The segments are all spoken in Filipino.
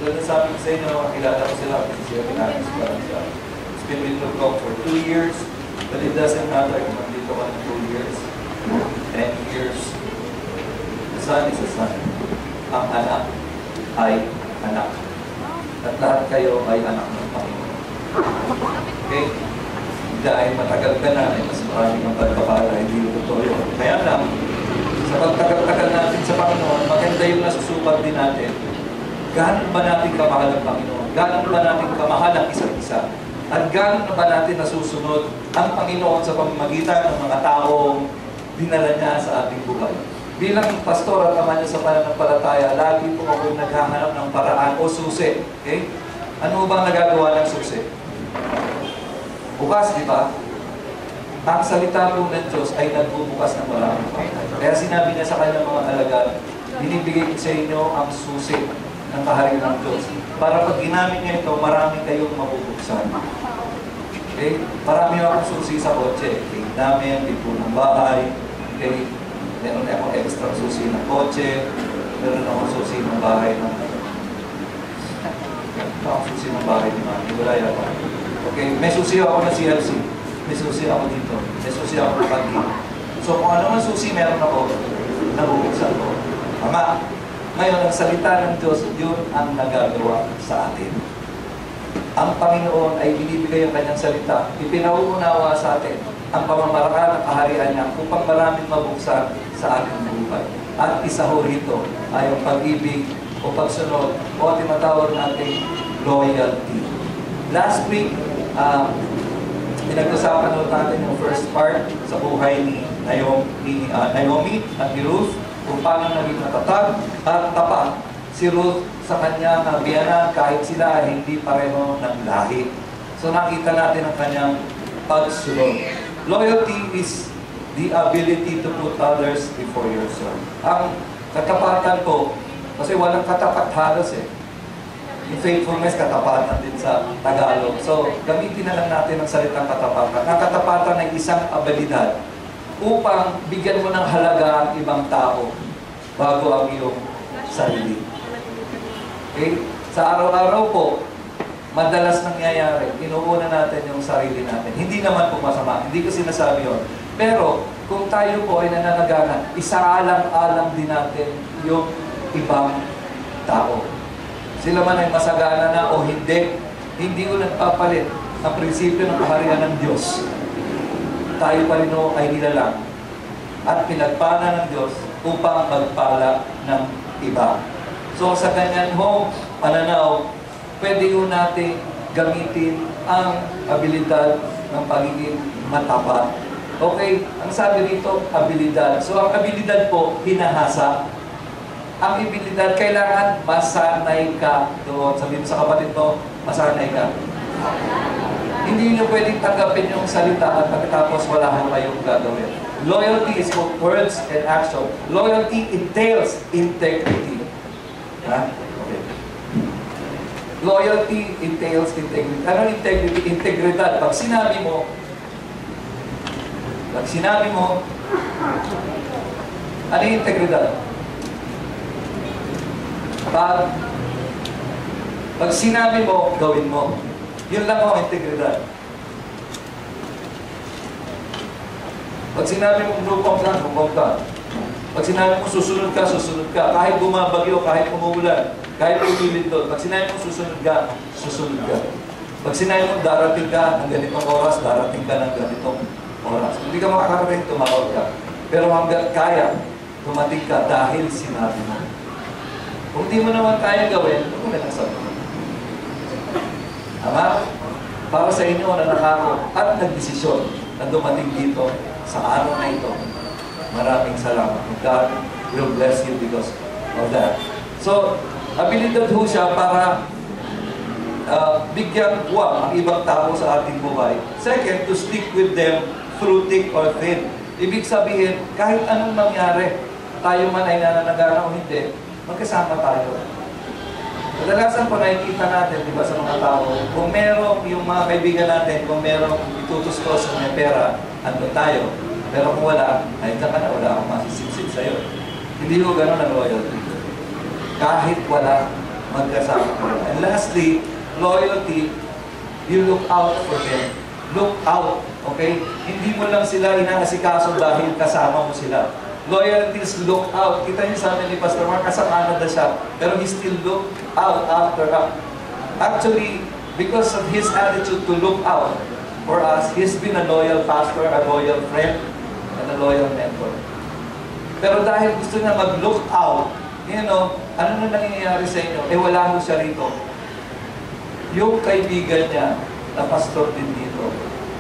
Doon sabi ko sa inyo, kilala ko sila kasi sila pinagis pa lang siya. It's been with Lord for 2 years, but it doesn't matter kung nandito ka ng 2 years, 10 years. The son is a son. Ang anak ay anak. At lahat kayo ay anak ng Panginoon. Okay? Dahil matagal ka na, ay mas maraming ang pagpapala, hindi totoo yun. Kaya lang, sa pagtagal-tagal natin sa Panginoon, maganda yung nasusupat din natin. Gaano ba natin kamahal ang Panginoon? Gaano ba natin kamahal ang isa't isa? At gaano ba natin nasusunod ang Panginoon sa pamamagitan ng mga taong dinala niya sa ating buhay? Bilang pastor at ama niya sa pananampalataya, lagi po ako naghahanap ng paraan o susi. Okay? Ano bang nagagawa ng susi? Bukas, di ba? Ang salita po ng Diyos ay nagbubukas ng maraming bagay. Kaya sinabi niya sa kanyang mga alagad, binibigay ko sa inyo ang susi ng kaharian ng Diyos. Para pag ginamit niya ito, marami kayong mabubuksan. Okay? Marami akong susi sa kotse. Okay? Namin, tipo ng bahay. Okay? Meron akong extra susi ng kotse. Meron akong susi ng bahay ng... Meron akong susi ng bahay ni Mami. Wala yan pa. Okay? May susi ako na CLC. May susi ako dito. May susi ako ng pag-ibig. So kung ano man susi meron ako, nabubuksan ko. Ama, ngayon, ang salita ng Diyos, yun ang nagagawa sa atin. Ang Panginoon ay binibigay ang kanyang salita. Ipinauunawa sa atin ang pamamaraan ng kaharian niya upang maraming mabuksan sa ating buhay. At isa ho rito ay ang pag-ibig o pagsunod o tinatawag natin loyalty. Last week, pinag-usapan natin yung first part sa buhay ni Naomi at ni Ruth, kung paano naging matatag at tapat si Ruth sa kanyang biyanan kahit sila hindi pareho ng lahi. So nakita natin ang kanyang pagsunod. Loyalty is the ability to put others before yourself. Ang katapatan po, kasi walang katapat halos eh. Yung faithfulness, katapatan din sa Tagalog. So gamitin na lang natin ang salitang katapatan. Ang katapatan ay isang abilidad upang bigyan mo ng halaga ang ibang tao bago ang iyong sarili. Okay? Sa araw-araw po, madalas nangyayari, inuuna natin yung sarili natin. Hindi naman po masama, hindi ko sinasabi yun. Pero, kung tayo po ay nananaganan, isaalang-alang din natin yung ibang tao. Sila man ay masagana na o hindi, hindi ko nagpapalit ang prinsipyo ng kaharian ng Diyos. Tayo pa rin ay nilalang at pinagpala ng Diyos upang magpala ng iba. So sa ganyan ho, pananaw, pwede ho natin gamitin ang abilidad ng pagiging matapat. Okay, ang sabi dito, abilidad. So ang abilidad po, hinahasa. Ang abilidad, kailangan masanay ka doon. Sabihin mo sa kapatid mo, masanay ka. Hindi nyo pwedeng tanggapin yung salita at pagkatapos wala kang kayong gagawin. Loyalty is both words and action. Loyalty entails integrity. Ha? Okay. Loyalty entails integrity. Ano integrity? Integridad. Pag sinabi mo, ano yung integridad? Pag sinabi mo, gawin mo. Yun lang ang integridad. Pag sinabi mo, lupang ka. Pag sinabi mo, susunod ka. Kahit bumabagyo, kahit umuulan, kahit umilid doon. Pag sinabi mo, susunod ka. Pag sinabi mo, darating ka ng ganitong oras, darating ka ng ganitong oras. Hindi ka makakarating, tumawag ka. Pero hanggang kaya, tumating ka dahil sinabi mo. Kung di mo naman kaya gawin, huwag mo na lang sabihin. Tama? Para sa inyo na nakako at nagdesisyon na dumating dito sa araw na ito. Maraming salamat. God will bless you because of that. So, abilidad ho siya para bigyan buwang ang ibang tao sa ating buhay. Second, to stick with them through thick or thin. Ibig sabihin, kahit anong mangyari, tayo man ay nananagana o hindi, magkasama tayo. Kadalasan po nakikita natin, di ba, sa mga tao, kung merong yung mga kaibigan natin, kung merong itutustos na may pera, andun tayo. Pero kung wala, ay ka na, wala akong masisipsip sa'yo. Hindi ko gano'n ang loyalty. Kahit wala, magkasama kayo. And lastly, loyalty, you look out for them. Look out, okay? Hindi mo lang sila inaasikaso dahil kasama mo sila. Loyalty is look out. Kita niyo sa amin ni Pastor Mark, nasa Canada siya, pero he still look out after us. Actually, because of his attitude to look out for us, he's been a loyal pastor, a loyal friend, and a loyal mentor. Pero dahil gusto niya mag-look out, you know, ano na nangyayari sa inyo? Eh wala mo siya rito. Yung kaibigan niya, na pastor din dito,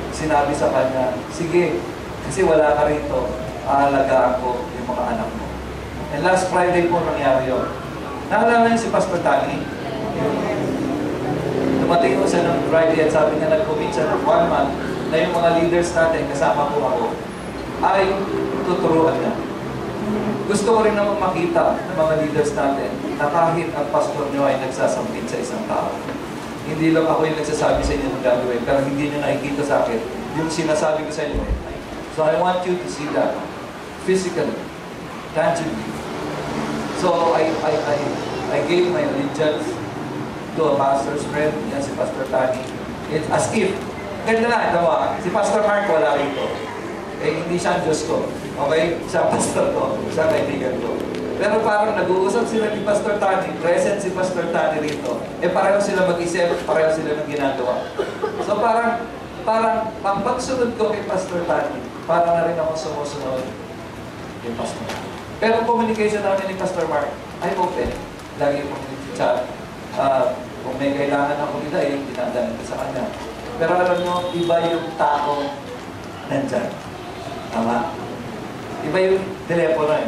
sinabi sa kanya, sige, kasi wala ka rito, aalagaan ko yung mga anak mo. And last Friday po nangyari yun. Naalala niyo si Pastor Tani? Dumating ko siya ng Friday at sabi niya, nag-commit siya ng 1 month na yung mga leaders natin, kasama ko ako, ay tuturuan niya. Gusto ko rin naman makita ng mga leaders natin na kahit ang pastor niyo ay nagsasampit sa isang tao. Hindi lang ako yung nagsasabi sa inyo ng gagawin, pero hindi niyo nakikita sa akin yung sinasabi ko sa inyo. So I want you to see that physically, tangibly. So I gave my allegiance to a pastor's friend, yan si Pastor Tani. It's as if, ganda na, ito si Pastor Mark wala rito. Eh, hindi siya ang Diyos ko. Okay? Siya pastor ko, siya kaibigan ko. Pero parang nag-uusap sila ni Pastor Tani, present si Pastor Tani rito. Eh pareho sila mag-isip, pareho sila ng ginagawa. So parang ang pagsunod ko kay Pastor Tani, parang na rin ako sumusunod kay Pastor Mark. Pero communication namin ni Pastor Mark ay open. Lagi kong chat. Kung may kailangan ako nila, yung dinadaan ko sa kanya. Pero alam nyo, iba yung tao nandyan. Tama? Iba yung telepono eh.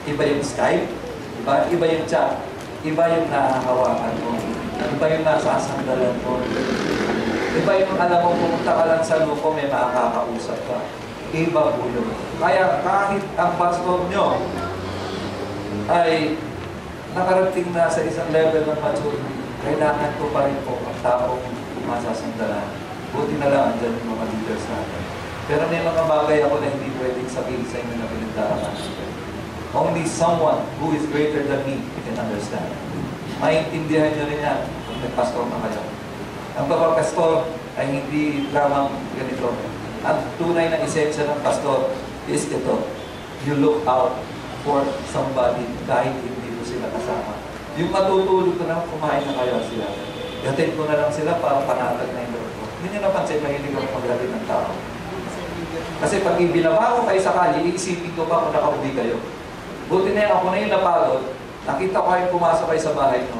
Iba yung Skype, iba yung chat, iba yung nahahawakan mo, iba yung nasasandalan mo, iba yung alam mo pumunta ka lang sa lupo, may makakausap ka. Iba po yun. Kaya kahit ang pastor nyo ay nakarating na sa isang level ng maturity, kailangan ko pa rin po ang taong masasandalan. Buti na lang andyan yung mga leaders natin. Pero may mga bagay ako na hindi pwedeng sabihin sa inyo na pinagdaraan. Only someone who is greater than me can understand. Maintindihan nyo rin yan kung nagpastor na kayo. Ang pagpapastor ay hindi dramang ganito. Ang tunay na esensya ng pastor is ito. You look out for somebody kahit hindi mo sila kasama. Yung matutulog ko na kumain na kayo sila. Yatin ko na lang sila para panatag na yung loob ko. Hindi nyo napansin, mahilig ako maghatid ng tao. Kasi pag ibinaba ko kayo sa kali, iisipin ko pa kung nakauwi kayo. Buti na ako na yung napagod, nakita ko kayo pumasok kayo sa bahay nyo,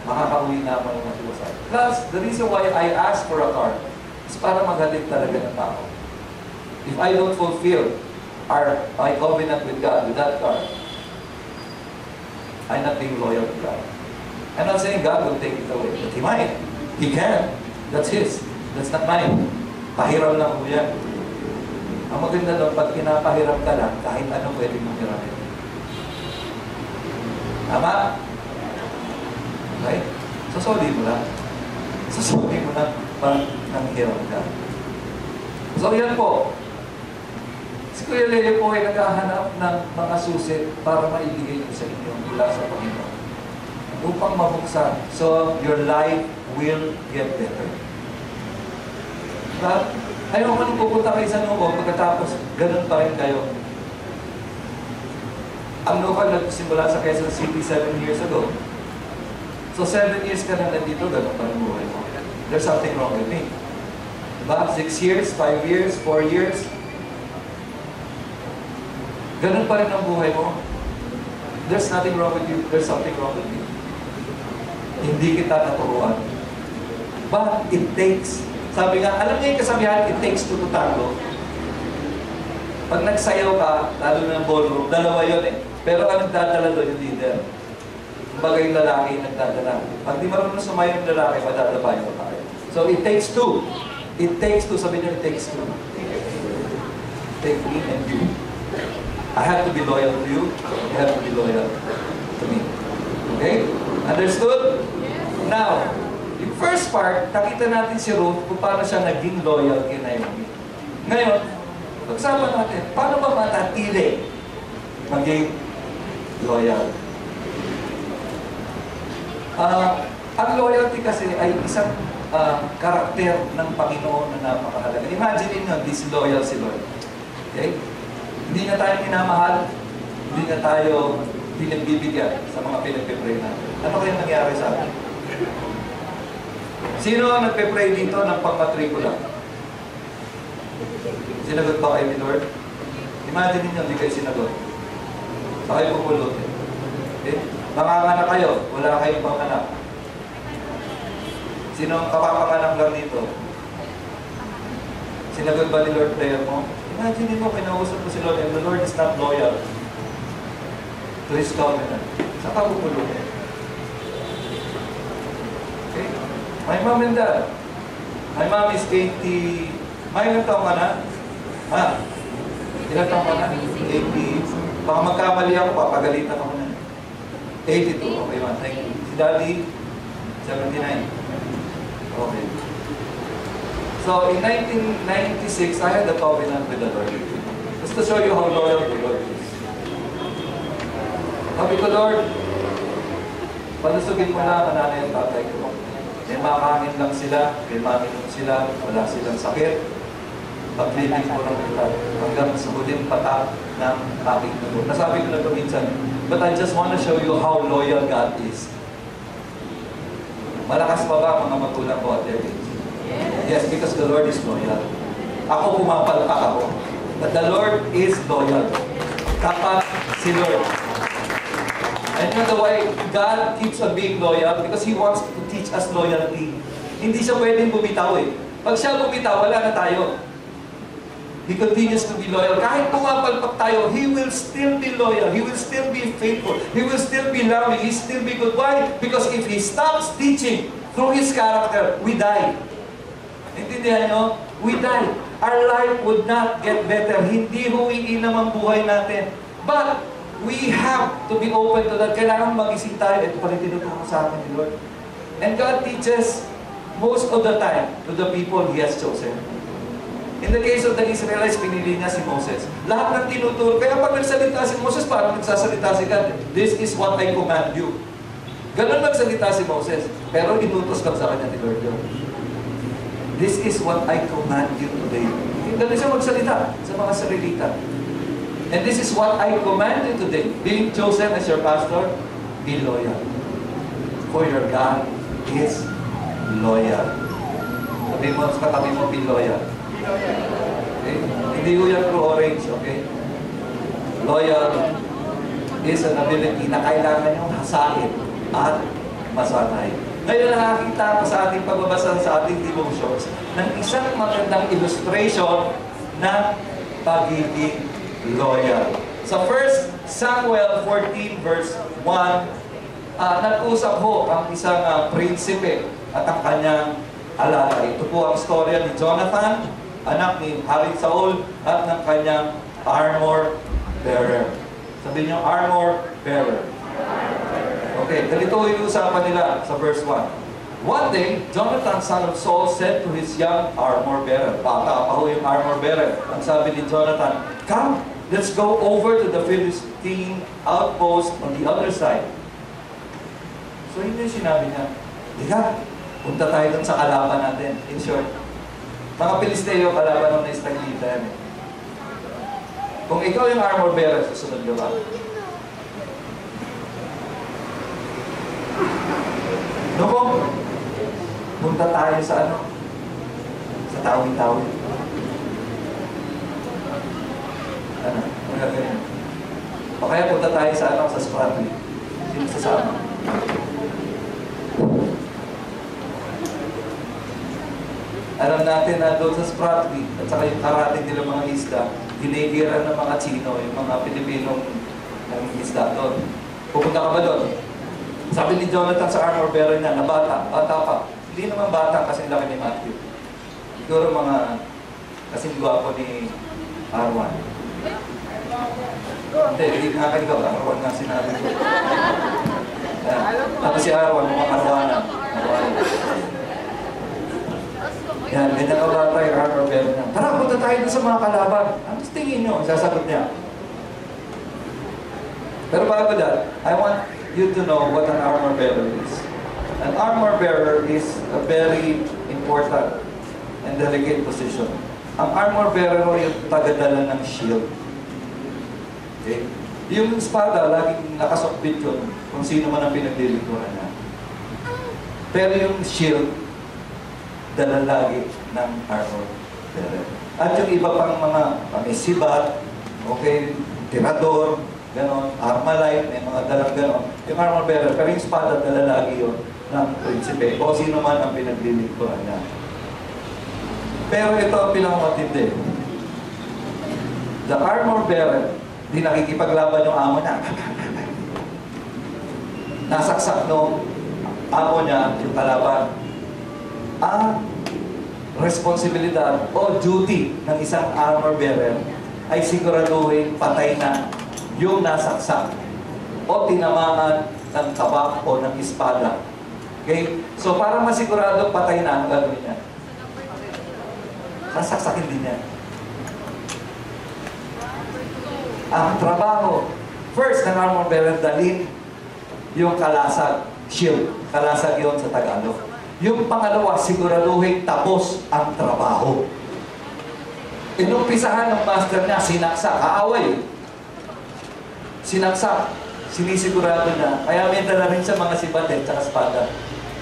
makakauwi na ako ng matiwasay. Plus, the reason why I ask for a car is para maghatid talaga ng tao. If I don't fulfill my covenant with God with that car, I'm not being loyal to God. I'm not saying God will take it away, but He might. He can. That's His. That's not mine. Pahiram lang mo yan. Ang maganda doon, pag pinapahiram ka lang, kahit ano pwede mong hiramin. Tama? Okay? Sasoli mo lang. Sasoli mo lang pag nanghiram ka. So yan po. Si Kuya Lele po ay naghahanap ng mga susit para maibigay nyo sa inyo mula sa Panginoon. Upang mabuksan. So your life will get better. Diba? Ayaw ko nung pupunta kayo sa Nuko, pagkatapos ganun pa rin kayo. Ang local nagsimula sa Quezon City 7 years ago. So 7 years ka na nandito, ganun pa rin buhay mo. There's something wrong with me. Diba? 6 years, 5 years, 4 years. Ganun pa rin ang buhay mo. There's nothing wrong with you. There's something wrong with you. Hindi kita naturuan. But it takes, sabi nga, alam niyo yung kasabihan, it takes two to tango. Pag nagsayaw ka, lalo na ng ballroom, dalawa yun eh. Pero ang nagdadala doon yung leader. Kumbaga yung lalaki yung nagdadala. Pag di marunong sumayaw yung lalaki, madadapa yung lalaki. So it takes two. It takes two. Sabi niyo, it takes two. Take me and you. I have to be loyal to you. You have to be loyal to me. Okay? Understood? Now, yung first part, nakita natin si Ruth kung paano siya naging loyal kay Naomi. Ngayon, pag-usapan natin, paano ba matatili maging loyal? Ang loyalty kasi ay isang karakter ng Panginoon na napakahalaga. Imagine niyo, disloyal si Lord. Okay? Hindi na tayo minamahal, hindi na tayo pinagbibigyan sa mga pinagpipray natin. Ano kaya nangyari sa atin? Sino ang nagpipray dito ng pangmatrikula? Sinagot ba kayo ni Lord? Imagine niyo, hindi kayo sinagot. Sa kayo pupulutin. Okay? Manganganak kayo, wala kayong panganak. Sino ang kapapanganak lang dito? Sinagot ba ni Lord prayer mo? Imagine mo, kinausap mo si Lord, and the Lord is not loyal to His covenant. Saka pupulutin. Okay? My mom and dad. My mom is 80. May ilang taong ka na? Ha? Ilang taong ka na? 80. Baka magkamali ako, papagalitan ako na. 82. Okay, man. Thank you. Si Daddy, 79. Okay. So, in 1996, I had a covenant with the Lord. Just to show you how loyal the Lord is. Sabi ko, Lord, palusugin mo lang ang nanay at tatay ko. May makangin lang sila, may maminom sila, wala silang sakit. Paglibig ko lang nila hanggang sa huling patak ng aking dugo. Nasabi ko na ito minsan, but I just want to show you how loyal God is. Malakas pa ba mga magulang ko at their age? Yes, because the Lord is loyal. Ako pumapalpak ako. But the Lord is loyal. Kapag si Lord. And you know why God keeps on being loyal? Because He wants to teach us loyalty. Hindi siya pwedeng bumitaw eh. Pag siya bumitaw, wala na tayo. He continues to be loyal. Kahit pumapalpak tayo, He will still be loyal. He will still be faithful. He will still be loving. He will still be good. Why? Because if He stops teaching through His character, we die. Intindihan nyo? We die. Our life would not get better. Hindi huwiin naman buhay natin. But, we have to be open to that. Kailangan mag-isip tayo. Ito pa rin tinuturo sa akin ni Lord. And God teaches most of the time to the people He has chosen. In the case of the Israelites, pinili niya si Moses. Lahat ng tinuturo. Kaya pag nagsalita si Moses, parang nagsasalita si God. This is what I command you. Ganun nagsalita si Moses. Pero inutos lang sa kanya ni Lord yun. This is what I command you today. Ganun siya magsalita sa mga Israelita. And this is what I command you today. Being chosen as your pastor, be loyal. For your God is loyal. Sabi mo, katabi mo, be loyal. Okay? Hindi ko yan through orange, okay? Loyal is an ability na kailangan niyong hasain at masanay. Ngayon nakakita ko sa ating pagbabasa sa ating devotions ng isang magandang illustration ng pagiging loyal. Sa 1 Samuel 14 verse 1, nag-usap ho ang isang prinsipe at ang kanyang alalay. Ito po ang storya ni Jonathan, anak ni Haring Saul, at ng kanyang armor bearer. Sabi niyo, armor bearer. Okay, ganito yung usapan nila sa verse 1. One day, Jonathan, son of Saul, said to his young armor bearer, bata pa ho yung armor bearer, ang sabi ni Jonathan, come, let's go over to the Philistine outpost on the other side. So, yun yung sinabi niya, Diga, punta tayo dun sa kalaban natin. In short, mga Pilisteo, kalaban ng Israelita yan. Kung ikaw yung armor bearer, susunod ka ba? No, punta tayo sa ano? Sa tawin-tawin. Ano? Ano gagawin? O kaya punta tayo sa ano? Sa Spratly. Sino sasama? Alam natin na doon sa Spratly at saka yung karating nila mga isda, ginigiran ng mga Chino, yung mga Pilipinong isda doon. Pupunta ka ba doon? Sabi ni Jonathan sa armor bearer niya na bata pa. Hindi naman bata kasi laki ni Matthew. Siguro mga kasing gwapo ni Arwan. Hindi nga kayo ba? Arwan nga sinabi ko. Tapos si Arwan, mga Arwanan. Yan, ganyan ka bata yung armor bearer niya. Tara, punta tayo sa mga kalaban. Ano tingin nyo? Sasagot niya. Pero bago that, I want you to know what an armor bearer is. An armor bearer is a very important and delicate position. Ang armor bearer o yung tagadala ng shield. Okay? Yung espada, laging nakasokbit yun kung sino man ang pinaglilingkuran niya. Pero yung shield, dala lagi ng armor bearer. At yung iba pang mga pamisibat, okay, tirador, ganon, armalite, may mga dalang ganon. Yung armor bearer, pero yung espada, dala lagi yun ng prinsipe o sino man ang pinaglilingkuran niya. Pero ito ang pinakamatindi. The armor bearer, di nakikipaglaban yung amo niya. Nasaksak nung amo niya yung kalaban. Ang responsibilidad o duty ng isang armor bearer ay siguraduhin patay na yung nasaksak o tinamaan ng tabak o ng espada. Okay? So, para masigurado patay na, ang gagawin niya? Sasaksakin din niya. Ang trabaho, first, ng armor bearer, dalhin yung kalasag, shield. Kalasag yun sa Tagalog. Yung pangalawa, siguraduhin tapos ang trabaho. Inumpisahan ng master niya, sinaksak, kaaway. Sinaksak, sinisigurado na. Kaya may dala rin sa mga sibat at espada.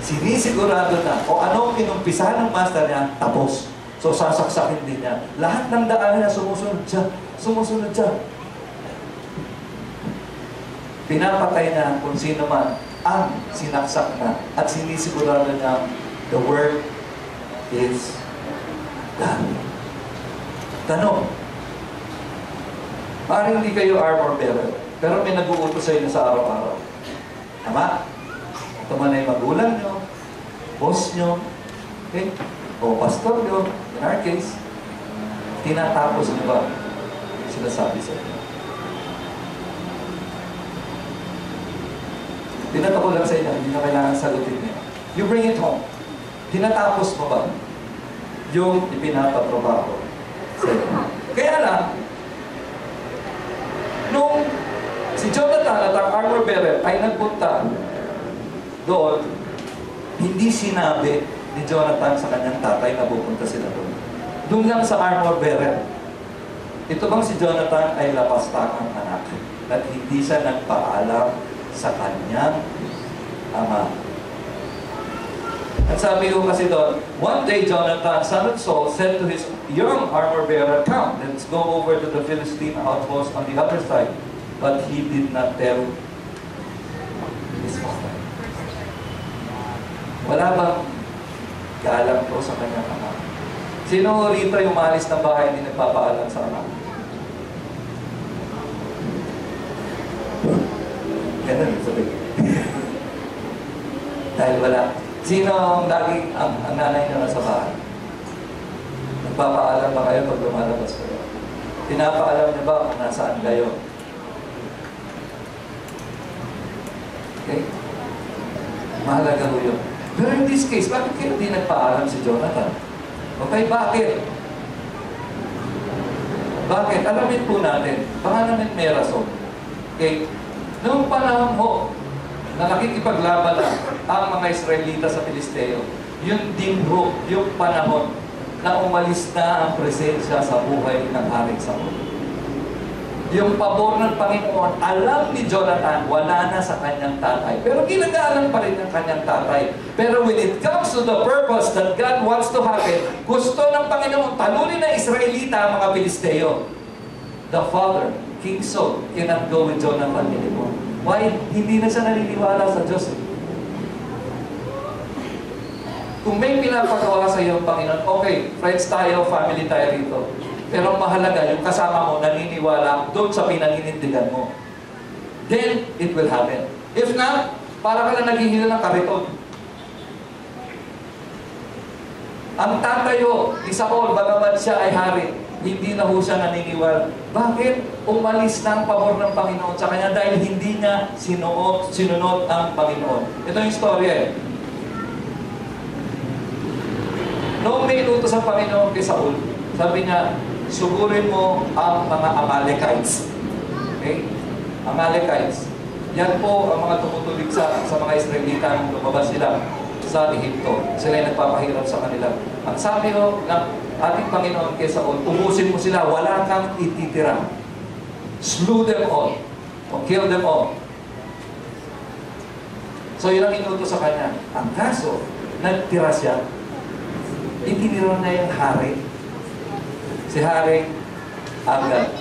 Sinisigurado na. O anong inumpisahan ng master niya, tapos. So, sasaksakin din niya. Lahat ng daan niya, sumusunod siya. Sumusunod siya. Pinapatay na kung sino man ang sinaksak na at sinisigurado niya the work is done. Tanong, parang hindi kayo armor bearer, pero may nag-uutos sa inyo sa araw-araw. Tama? Ito man ay magulang nyo, boss nyo, okay? O pastor nyo, in our case, tinatapos nyo ba sinasabi sa inyo? Tinatakot lang sa inyo, hindi na kailangan sagutin niyo. You bring it home. Tinatapos mo ba yung ipinapatrabaho sa inyo? Kaya lang, nung si Jonathan at ang armor bearer ay nagpunta doon, hindi sinabi ni Jonathan sa kanyang tatay na pupunta sila doon. Doon lang sa armor bearer. Ito bang si Jonathan ay lapastakang anak at hindi siya nagpaalam sa kanyang ama. At sabi ko kasi doon, one day Jonathan, son of Saul, said to his young armor bearer, "Come, let's go over to the Philistine outpost on the other side." But he did not tell his father. Wala bang galang ko sa kanyang ama? Sino rito yung umalis ng bahay hindi nagpapaalam sa ama? Ganun, sabi. Dahil wala. Sino ang laging ang nanay nyo nasa bahay? Nagpapaalam ba kayo pag lumalabas kayo? Pinapaalam niyo ba kung nasaan kayo? Okay? Mahalaga ho yun. Pero in this case, bakit kayo hindi nagpaalam si Jonathan? Okay, bakit? Bakit? Alamin po natin. Baka namin may rason. Okay? Noong panahon ho, na nakikipaglaban na ang mga Israelita sa Filisteo, yun din ho, yung panahon na umalis na ang presensya sa buhay ng Haring Saul. Yung pabor ng Panginoon, alam ni Jonathan, wala na sa kanyang tatay. Pero ginagalang pa rin ng kanyang tatay. Pero when it comes to the purpose that God wants to happen, gusto ng Panginoon, talunin na Israelita ang mga Filisteo. The father, King Saul, cannot go with Jonathan anymore. Why? Hindi na siya naniniwala sa Diyos. Kung may pinapagawa sa iyo ang Panginoon, okay, friends tayo, family tayo rito. Pero mahalaga, yung kasama mo, naniniwala doon sa pinaninindigan mo. Then, it will happen. If not, para ka na naghihila ng kariton. Ang tatayo, ni Saul, bagamat siya ay hari, hindi na ho siya naniniwala. Bakit? Umalis na ang pabor ng Panginoon sa kanya dahil hindi niya sinunod ang Panginoon. Ito yung story eh. Noong may inutos ang Panginoon kay Saul, sabi niya, sugurin mo ang mga Amalekites. Okay? Amalekites. Yan po ang mga tumutulig sa mga Israelita nung lumabas sila sa Ehipto. Sila ay nagpapahirap sa kanila. Ang sabi ng ating Panginoon kay Saul, ubusin mo sila, wala kang ititira. Slew them all. O kill them all. So yun ang inuto sa kanya. Ang kaso, nagtira siya. Itinira na yung hari. Si hari, Agad.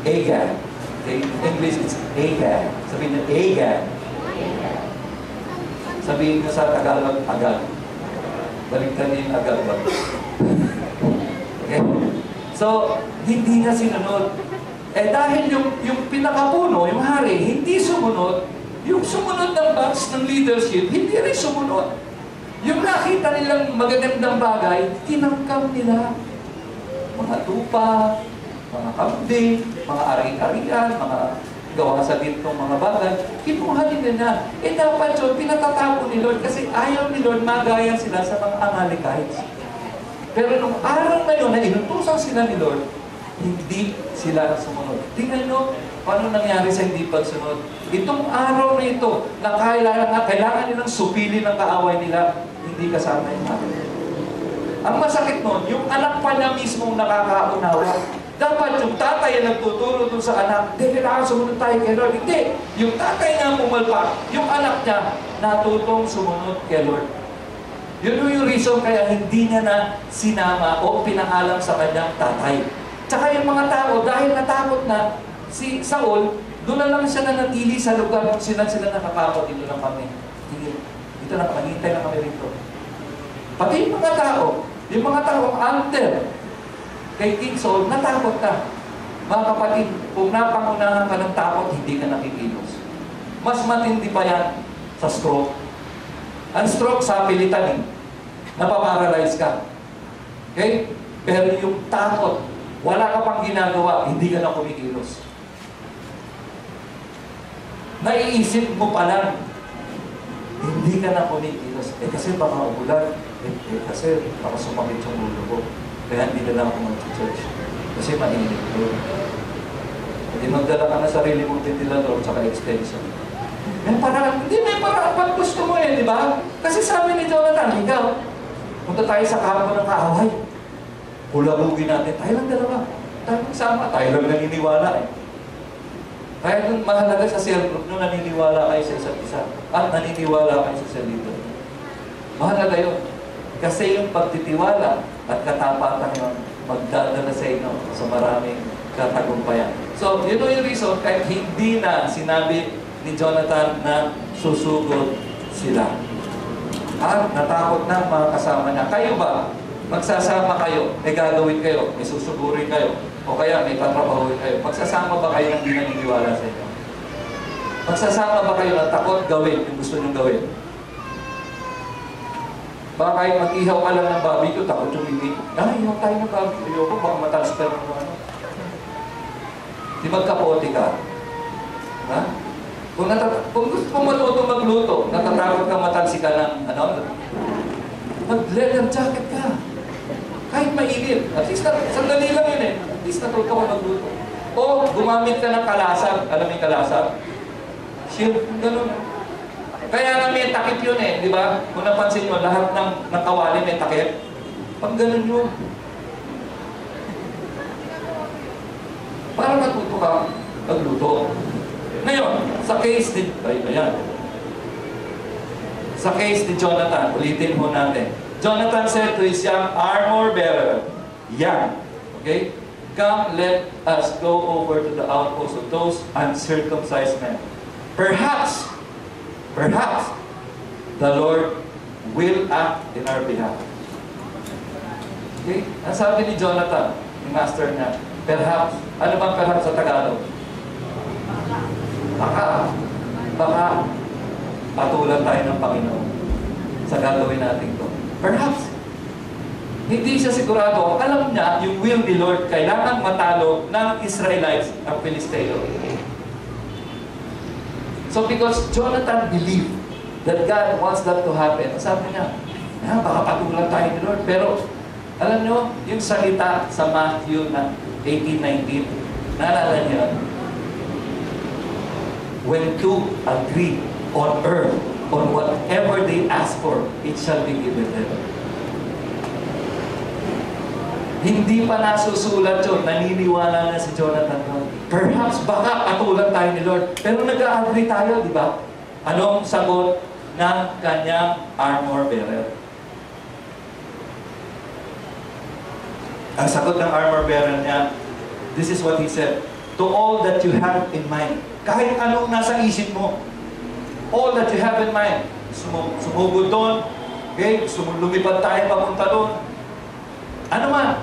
Agad. Okay? In English, it's Agad. Sabihin niyo, Agad. Sabihin niyo sa Tagalog, agad. Baligtan niyo yung agad ba? Okay? So, hindi na sinunod. Eh dahil yung pinakapuno, yung hari, hindi sumunod, yung sumunod ng batch ng leadership, hindi rin sumunod. Yung nakita nilang magagandang bagay, tinangkam nila. Mga tupa, mga kambing, mga ari-arian, mga gawa sa gintong mga bagay, kinuha nila na. Eh dapat yun, pinatatapo ni Lord kasi ayaw ni Lord magaya sila sa mga Amalekites. Pero nung araw na yun, na inutusan sila ni Lord, hindi sila sumunod. Tingnan nyo, paano nangyari sa hindi pagsunod? Itong araw na ito, na kailangan nilang supili ng kaaway nila, hindi kasama yung hari. Ang masakit nun, yung anak pa niya mismo nakakaunawa. Dapat yung tatay ang nagtuturo dun sa anak, hindi, kailangan sumunod tayo kay Lord. Hindi, yung tatay nga pumalpak, yung anak niya natutong sumunod kay Lord. Yun yung reason kaya hindi niya na sinama o pinangalan sa kanyang tatay. Tsaka yung mga tao, dahil natakot na si Saul, doon na lang siya nanatili sa lugar kung sila nakakapot. Dito lang kami. Dito na, maghintay na kami rito. Pati yung mga tao, under kay King Saul, natakot ka. Mga kapatid, kung napangunahan ka ng takot, hindi ka nakikilos. Mas matindi pa yan sa stroke. Ang stroke sa pilitan, napaparalyze ka. Okay? Pero yung takot, wala ka pang ginagawa, hindi ka na kumikilos. Naiisip mo pa lang, hindi ka na kumikilos. Eh kasi baka umulan. Kasi baka sumakit yung ulo ko. Kaya hindi na lang ako mag-church. Kasi mainit doon. Hindi magdala ka na sarili mong ventilador at extension. May paraan. Hindi, may paraan. Pag gusto mo di ba? Kasi sabi ni Jonathan, ikaw, punta tayo sa kampo ng kaaway. Hulabugin natin. Tayo lang dalawa. Tayo magsama. Tayo lang naniniwala Kaya nung mahalaga sa cell group nung naniniwala kayo sa isa't isa. At naniniwala kayo sa cell leader. Mahalaga yun. Kasi yung pagtitiwala at katapatan yun, magdadala sa inyo sa maraming katagumpayan. So, yun yung reason kahit hindi na sinabi ni Jonathan na susugod sila. At natakot na mga kasama niya. Kayo ba? Magsasama kayo, may gagawin kayo, may susugurin kayo, o kaya may tatrabahuin kayo. Magsasama ba kayo ng hindi naniniwala sa inyo? Magsasama ba kayo na takot gawin yung gusto nyong gawin? Baka kahit mag-ihaw ka lang ng barbecue, takot yung hindi. Ay, ihaw tayo ng barbecue. Ayoko, baka matransfer mo ano. Di magkapote ka. Ha? Kung gusto mo matuto magluto, natatakot kang matalsi ka ng mag-leather jacket ka. Kahit mainit. At least, sandali lang yun At least natuto ka magluto. O gumamit ka ng kalasag. Alam mo yung kalasag? Shield, ganun. Kaya nga may takip yun di ba? Kung napansin nyo, lahat ng kawali may takip. Pag ganun yun. Para matuto ka magluto. Ngayon, sa case ni... Sa case ni Jonathan, ulitin mo natin. Jonathan said to his young armor bearer, young, okay? Come, let us go over to the outpost of those uncircumcised men. Perhaps, the Lord will act in our behalf. Okay? Ang sabi ni Jonathan, ni master niya, perhaps, ano bang perhaps sa Tagalog? Baka, patulan tayo ng Panginoon sa gagawin natin to. Perhaps, hindi siya sigurado. Alam niya, yung will ni Lord, kailangan matalo ng Israelites ang Filisteo. So because Jonathan believed that God wants that to happen, sabi niya, baka patulan tayo ni Lord. Pero, alam niyo, yung salita sa Matthew na 18:19, naalala niyo? when two agree on earth, on whatever they ask for, it shall be given them. Hindi pa nasusulat yun, naniniwala na si Jonathan. Perhaps baka katulad tayo ni Lord. Pero nag-agree tayo, di ba? Anong sagot ng kanyang armor bearer? Ang sagot ng armor bearer niya, this is what he said, to all that you have in mind. Kahit anong nasa isip mo, all that you have in mind. Sumugod doon, okay? Lumipad tayo papunta doon. Ano man,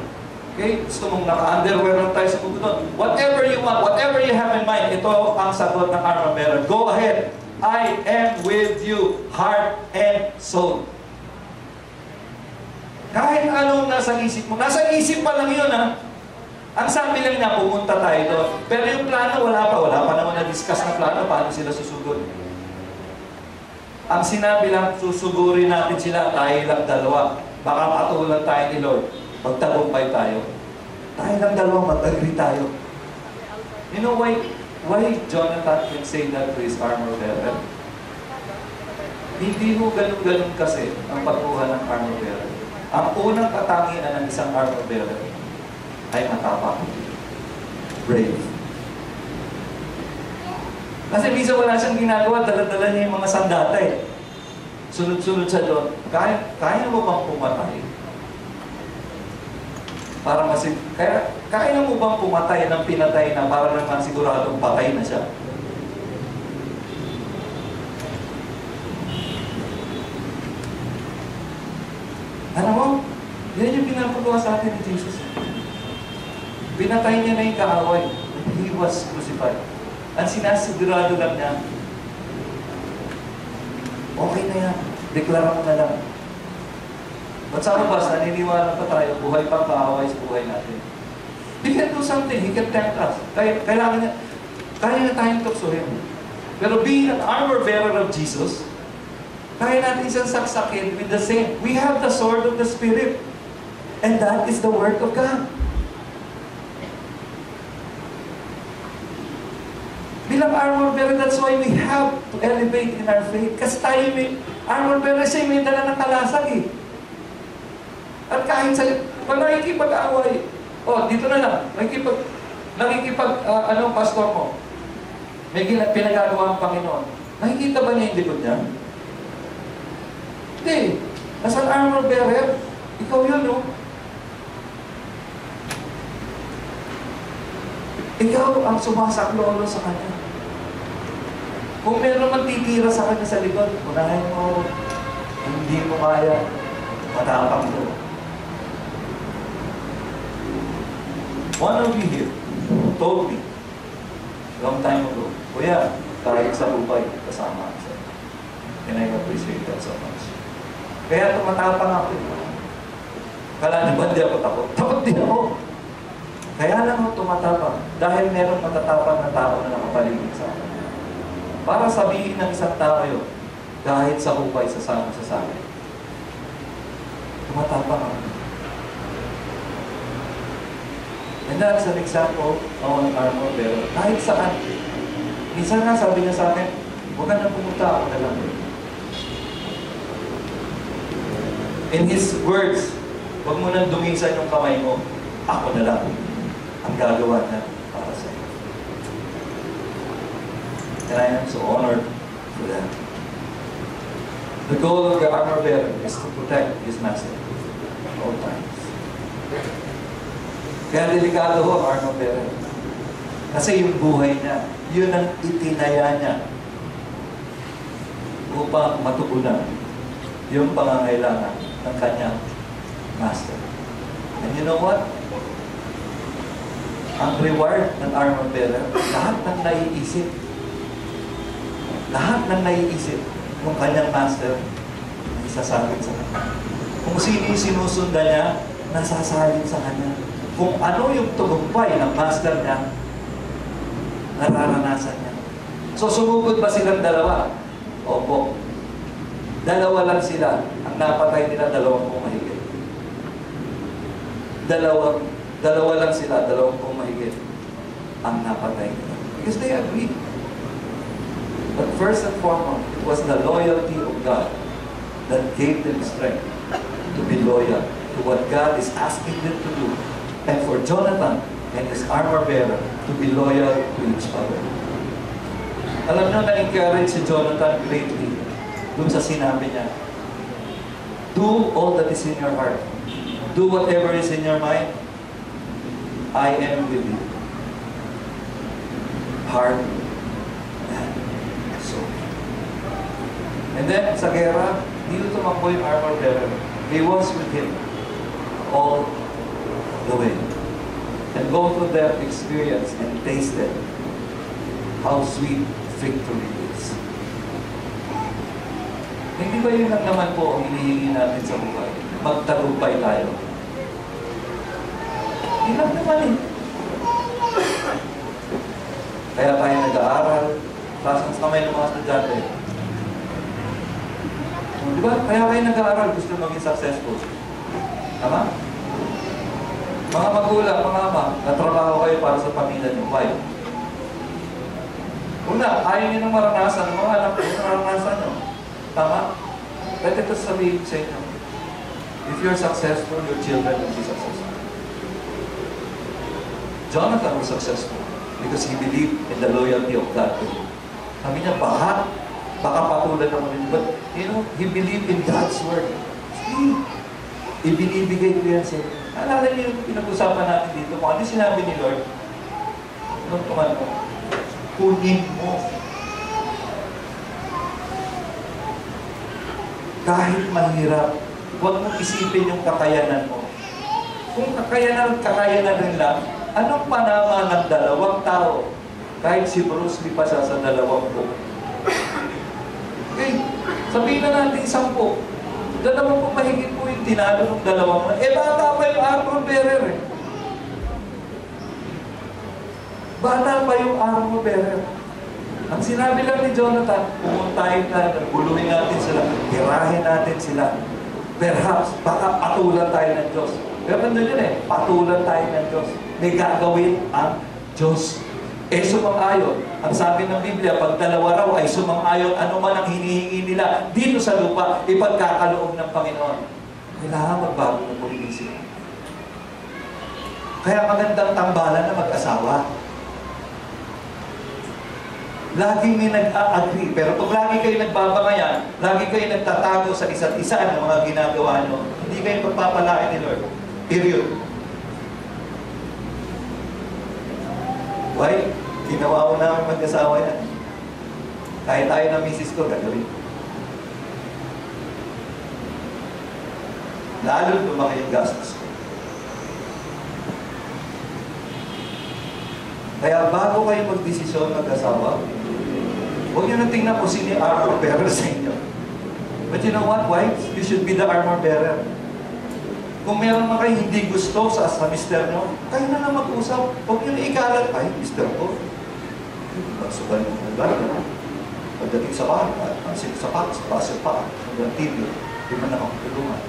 okay? Gusto mong naka-underwear lang tayo sumugod doon. Whatever you want, whatever you have in mind, ito ang sagot ng armor bearer. Go ahead. I am with you, heart and soul. Kahit anong nasa isip mo, nasa isip pa lang yun, ha? Ang sabi lang niya, pumunta tayo doon. Pero yung plano, wala pa naman na-discuss na plano, paano sila susugod. Ang sinabi lang, susugurin natin sila, tayo lang dalawa. Baka katulad tayo ni Lord, magtagumpay tayo. Tayo lang dalawa, mag-agree tayo. You know why Jonathan can say that to his armor bearer? Hindi mo ganun-ganun kasi ang pagkuha ng armor bearer. Ang unang katangian ng isang armor bearer ay matapang. Brave. Kasi minsan wala siyang ginagawa, dala-dala niya yung mga sandata eh. Sunod-sunod siya doon. Kaya mo bang pumatay? Kaya mo bang pumatay ng pinatay na para naman siguradong patay na siya? Ano mo? Yan yung pinapagawa sa atin ni Jesus. Pinatay niya na yung kaaway. He was crucified. Ang sinasigurado lang niya, okay na yan. Deklara mo na lang. But sa labas, naniniwala pa tayo, buhay pang kaaway sa buhay natin. He can do something. He can tempt us. Kaya na tayong tuksohin. Pero being an armor bearer of Jesus, kaya natin siyang saksakin with the same. We have the sword of the Spirit. And that is the work of God. Bilang armor bearer, that's why we have to elevate in our faith. Kasi tayo may armor bearer siya, may dala ng kalasag eh. At kahit sa, pag nakikipag-away, dito na lang, pastor mo, may pinagagawa ang Panginoon. Nakikita ba niya yung likod niya? Hindi. As an armor bearer, ikaw yun, no? Ikaw ang sumasaklolo sa kanya. Kung meron man titira sa kanya sa likod, unahin mo, hindi mo kaya, matapang to. One of you here told me, long time ago, Kuya, kahit sa Dubai, kasama ako siya. And I appreciate that so much. Kaya tumatapang ako. Kala niyo ba hindi ako takot? Takot din ako. Kaya lang ako tumatapang. Dahil merong matatapang na tao na nakapaligid sa akin. Para sabihin ng isang tao yun, kahit sa hukay, sasama sa akin. Tumatapang ako. And that's an example of an armor bearer. Kahit saan. Minsan nga sabi niya sa akin, huwag ka na pumunta, ako na lang. In his words, huwag mo nang dumisan yung kamay mo, ako na lang ang gagawa na para sa iyo. And I am so honored for that. The goal of the armor bearer is to protect his master at all times. Kaya delikado ho ang armor bearer. Kasi yung buhay niya, yun ang itinaya niya upang matugunan yung pangangailangan ng kanyang master. And you know what? Ang reward ng armor bearer, lahat ng naiisip ng kanyang master ay sasalit sa kanya. Kung sino yung sinusundan niya, nasasalit sa kanya. Kung ano yung tagumpay ng master niya, nararanasan niya. So, sumugod ba silang dalawa? Opo. Dalawa lang sila. Ang napatay nila, 20 mahigit. Dalawa lang sila, 20 mahigit. Ang napatay nila. Because they agree. But first and foremost, it was the loyalty of God that gave them strength to be loyal to what God is asking them to do. And for Jonathan and his armor bearer to be loyal to each other. Alam nyo, na-encourage si Jonathan greatly dun sa sinabi niya. Do all that is in your heart. Do whatever is in your mind. I am with you. Heart and soul. And then, sa gera, dito tumakbo yung armor bearer. He was with him all the way. And both of them experienced and tasted how sweet victory is. Hindi ba yun lang naman po ang hinihingi natin sa buhay? Magtagumpay tayo. Hindi lang naman eh. Kaya tayo nag-aaral, taas ang kamay ng mga estudyante. Di ba? Kaya kayo nag-aaral, gusto maging successful. Tama? Mga magulang, mga ama, natrabaho kayo para sa pamilya niyo. Why? Una, ayaw niyo nang maranasan ng mga anak niyo, naranasan niyo. Tama? Let ito sabihin sa inyo. If you're successful, your children will be successful. Jonathan was successful because he believed in the loyalty of God to him. Sabi niya, baka patulan naman rin. But, you know, he believed in God's word. See, ibinibigay ko yan sa inyo. Alala niyo yung pinag-usapan natin dito. Kung ano sinabi ni Lord, nung tumano, kunin mo. Kahit mahirap, huwag mong isipin yung kakayanan mo. Kung kakayanan rin lang, anong panama ng dalawang tao? Kahit si Bruce Lee pa siya sa 20 po. Okay, sabihin na natin 10. 20 po mahigit po yung tinalo ng 2. Eh, bata pa yung armor bearer eh. Bata pa yung armor bearer. Ang sinabi lang ni Jonathan, pumuntahin tayo, guluhin natin sila, hirahin natin sila. Perhaps, baka patulan tayo ng Diyos. Pero nandun yun eh, patulan tayo ng Diyos. May gagawin ang Diyos. Eh, sumang-ayon. Ang sabi ng Biblia, pag 2 raw ay sumang-ayon, ano man ang hinihingi nila dito sa lupa, ipagkakaloob ng Panginoon. Kailangan magbago ng politisip. Kaya magandang tambalan na mag-asawa. Lagi may nag-a-agree. Pero pag lagi kayo nagbabangayan, lagi kayo nagtatago sa isa't isa ng mga ginagawa nyo, hindi kayo pagpapalain ni Lord. Period. Why? Ginawa ko namin mag-asawa yan. Kahit tayo na misis ko, gagawin. Lalo lumaki yung gastos ko. Kaya bago kayo mag-desisyon mag-asawa, huwag nyo nang tingnan kung sino yung armor bearer sa inyo. But you know what, wives? You should be the armor bearer. Kung meron na kayo hindi gusto sa mister nyo, kayo na lang mag-usap. Huwag nyo na ikalat, ay, mister ko. Sugal mo ng gano'n. Pagdating sa bahay, pansin sa pack, sa basel pa, hanggang TV, di man ako tulungan.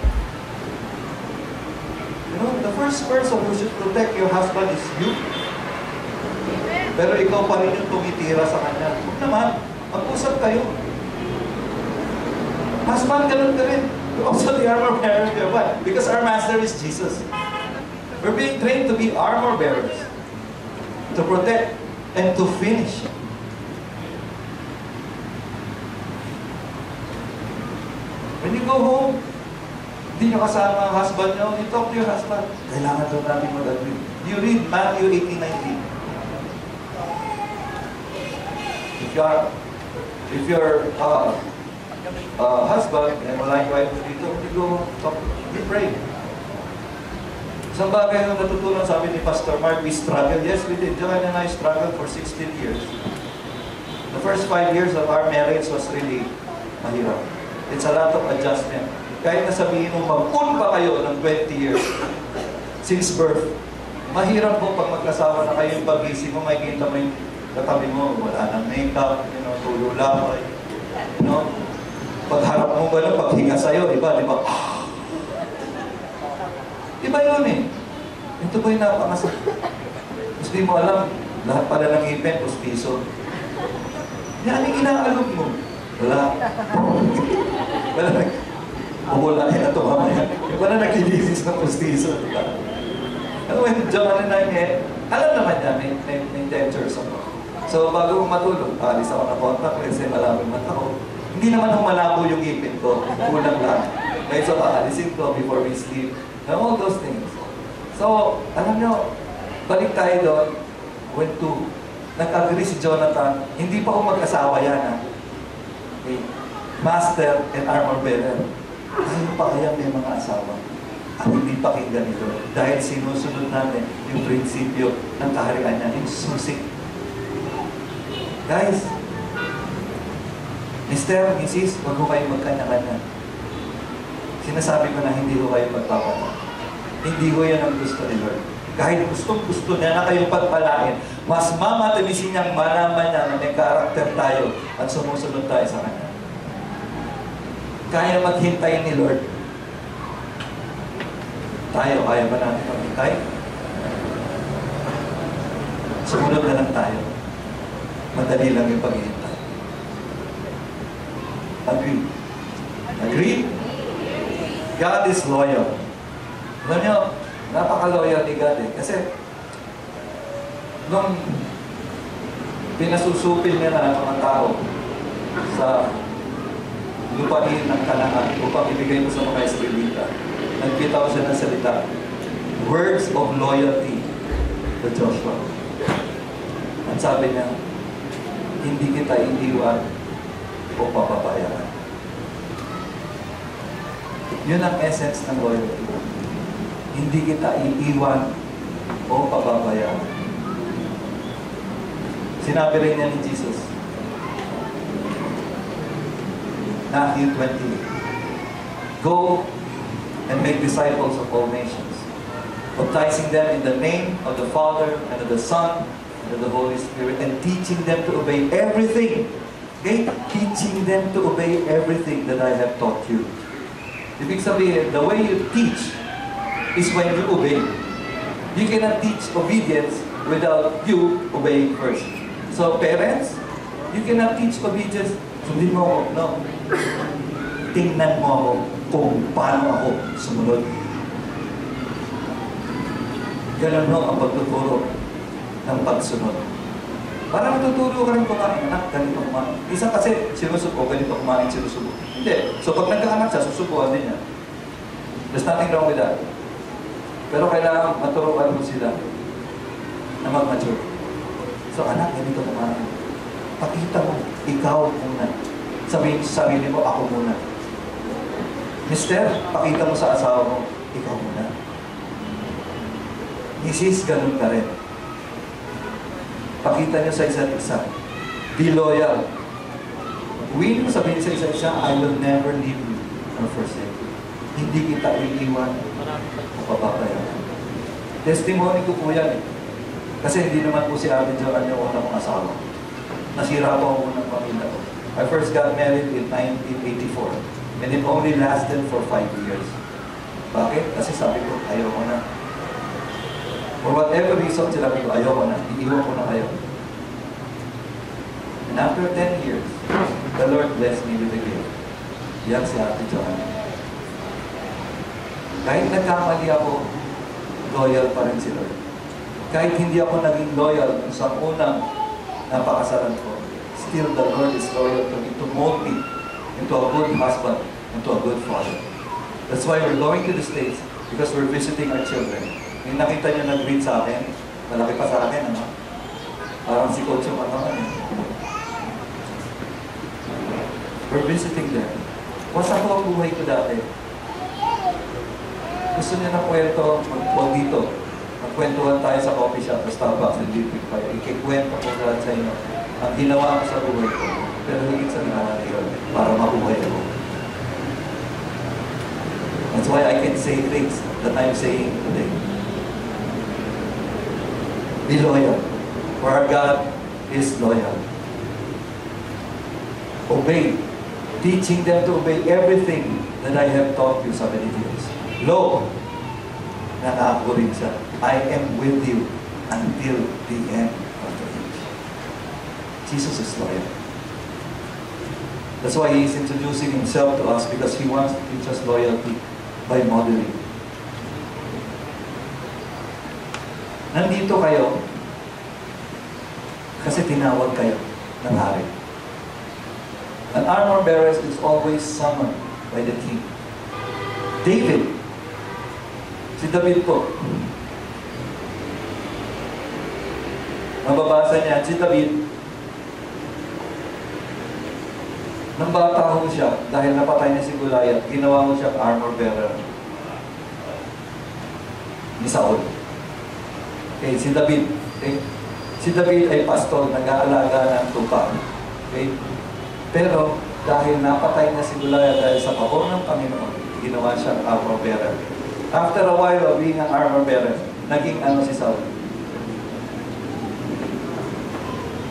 You know, the first person who should protect your husband is you. Pero ikaw pa rin yung tumitira sa kanya. Huwag naman, mag-usap kayo. Husband, ganun ka rin. Also the armor bearer. Why? Because our master is Jesus. We're being trained to be armor bearers. To protect and to finish. When you go home, hindi nyo kasama ang husband nyo, you talk to your husband. Kailangan daw natin mag-agree. You read Matthew 18:19. If your husband and wala yung wife dito, you go talk, you pray. Isang bagay na natutunan, sabi ni Pastor Mark, we struggled. Yes, we did. Joanne and I struggled for 16 years. The first 5 years of our marriage was really mahirap. It's a lot of adjustment. Kahit nasabihin mo, mag-un pa kayo ng 20 years since birth, mahirap po pag magkasawa na kayo yung pag-isip mo, makikita mo yung katabi mo, wala nang makeup, you know, tulo lamay, you know. Pagharap mo ba na paghinga sa'yo, diba? Diba? Iba yun eh. Ito ba yung napangasal? Mas di mo alam, lahat pala ng ipin, puspiso. Yan ang inaalok mo. Wala. Wala. Pumulahin na ito mamaya. Wala naglilisis ng pustiso. Diba? When John and I met, alam naman niya, may dentures ako. So, bago matulog, alis ako na contact kasi malamang mata ko. Hindi naman ako malabo yung ngipin ko. Kulang lang. Kaya so, aalisin ko before we sleep. And all those things. So, alam nyo, balik tayo doon. When nag-agree si Jonathan, hindi pa ako mag-asawa yan. Ha? Okay. Master and armor bearer. Tayo pa kaya may mga asawa? At hindi pakinggan ito. Dahil sinusunod natin yung prinsipyo ng kaharian niya, yung susik. Guys, Mr. Mrs., wag ko kayo magkanya-kanya. Sinasabi ko na hindi ko kayo magpapala. Hindi ko yan ang gusto ni Lord. Kahit gusto niya na kayong pagpalain, mas mamatamisin niyang malaman niya na may karakter tayo at sumusunod tayo sa Kanya. Kaya maghintay ni Lord. Tayo, kaya ba natin maghintay? Sumunod na lang tayo. Madali lang yung paghihintay. Agree? Agree? God is loyal. Alam niyo, napaka-loyal ni God eh. Kasi, nung pinasusupil niya na ang mga tao sa lupain ng Kanaan upang ibigay mo sa mga Israelita, nagbitaw siya ng salita, words of loyalty to Joshua. At sabi niya, hindi kita iiwan o papabayaan. Yun ang essence ng loyalty. Hindi kita iiwan o pababayaan. Sinabi rin niya ni Jesus, Matthew 28, go and make disciples of all nations, baptizing them in the name of the Father and of the Son and of the Holy Spirit, and teaching them to obey everything. Okay? Teaching them to obey everything that I have taught you. Ibig sabihin, the way you teach is when you obey. You cannot teach obedience without you obeying first. So parents, you cannot teach obedience, sundin mo ako. No. Tingnan mo ako kung paano ako sumunod. Ganun no ang pagtuturo ng pagsunod. Parang tuturo ka rin kumain, anak, ganito kumain. Isa kasi sinusuko, ganito kumain, sinusuko. Hindi. So pag nagkaanak siya, susukuan din niya. There's nothing wrong with that. Pero kailangan maturuan mo sila na mag-mature. So anak, ganito kumain. Pakita mo, ikaw muna. Sabihin sa sarili mo, ako muna. Mister, pakita mo sa asawa mo, ikaw muna. Mrs., ganun ka rin. Pakita niyo sa isa't isa. Be loyal. Huwag mo sabihin sa isa't isa, I will never leave you or forsake you. Hindi kita iiwan o papabayaan. Testimony ko po yan eh. Kasi hindi naman po si Ate Joanne yung unang asawa. Nasira po ang unang pamilya ko. I first got married in 1984 and it only lasted for 5 years. Bakit? Kasi sabi ko, ayoko na. For whatever reason, sinabi ko, ayoko na. Iiwan ko na kayo. And after 10 years, the Lord blessed me with a gift. Yan si Ate Joanne. Kahit nagkamali ako, loyal pa rin si Lord. Kahit hindi ako naging loyal sa unang napakasalan ko, still the Lord is loyal to me to mold me into a good husband, into a good father. That's why we're going to the States, because we're visiting our children. Yung nakita niyo nag-greet sa akin, malaki pa sa akin, ano? Parang si Coach yung katawan eh. We're visiting them. Wasa ko ang buhay ko dati. Gusto niya ng kwento, huwag dito. Magkwentuhan tayo sa coffee shop, sa Starbucks, and Liquid Fire. Ikikwento ko lahat sa inyo ang ginawa ko sa buhay ko. Pero higit sa ginawa na yun, para mabuhay ako. That's why I can say things that I'm saying today. Be loyal, for our God is loyal. Obey, teaching them to obey everything that I have taught you, sabi ni Jesus. Lo, nangako rin siya, I am with you until the end of the age. Jesus is loyal. That's why He is introducing Himself to us, because He wants to teach us loyalty by modeling. Nandito kayo kasi tinawag kayo ng hari. An armor bearer is always summoned by the king. David, si David po, mababasa niya, si David, nang bata ho siya, dahil napatay niya si Goliath, ginawa mo siyang armor bearer ni Saul. Okay, si David. Okay? Si David ay pastor, nag-aalaga ng tupa. Okay? Pero, dahil napatay niya si Goliath dahil sa pabor ng Panginoon, ginawa siyang armor bearer. After a while of being an armor bearer, naging ano si Saul?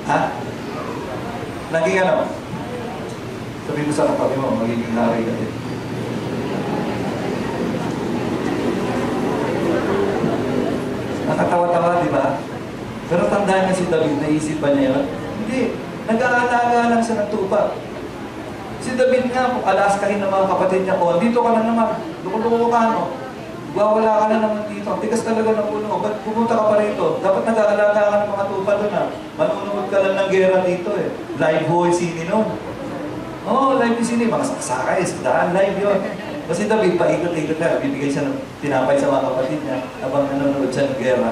Ha? Naging ano? Sabi mo sa kapatid mo, magiging hari ka din. Nakatawa-tawa, di ba? Pero tandaan niya si David, naisip ba niya yun? Hindi. Nag-aalaga lang siya ng tupa. Si David nga, kung alaskahin ng mga kapatid niya, oh, dito ka na naman. Luko-luko ka, no? Wala ka na naman dito. Tigas talaga ng ulo. Ba't pumunta ka pa rito? Dapat nag-aalaga ka ng mga tupa doon, ha? Manunood ka lang ng gera dito, eh. Live ho, sini nun. Oh, live yung sini. Mga sakasakay, daan live yun. Kasi David, paikot-ikot na. Bibigay siya ng tinapay sa mga kapatid niya habang nanonood siya ng gera.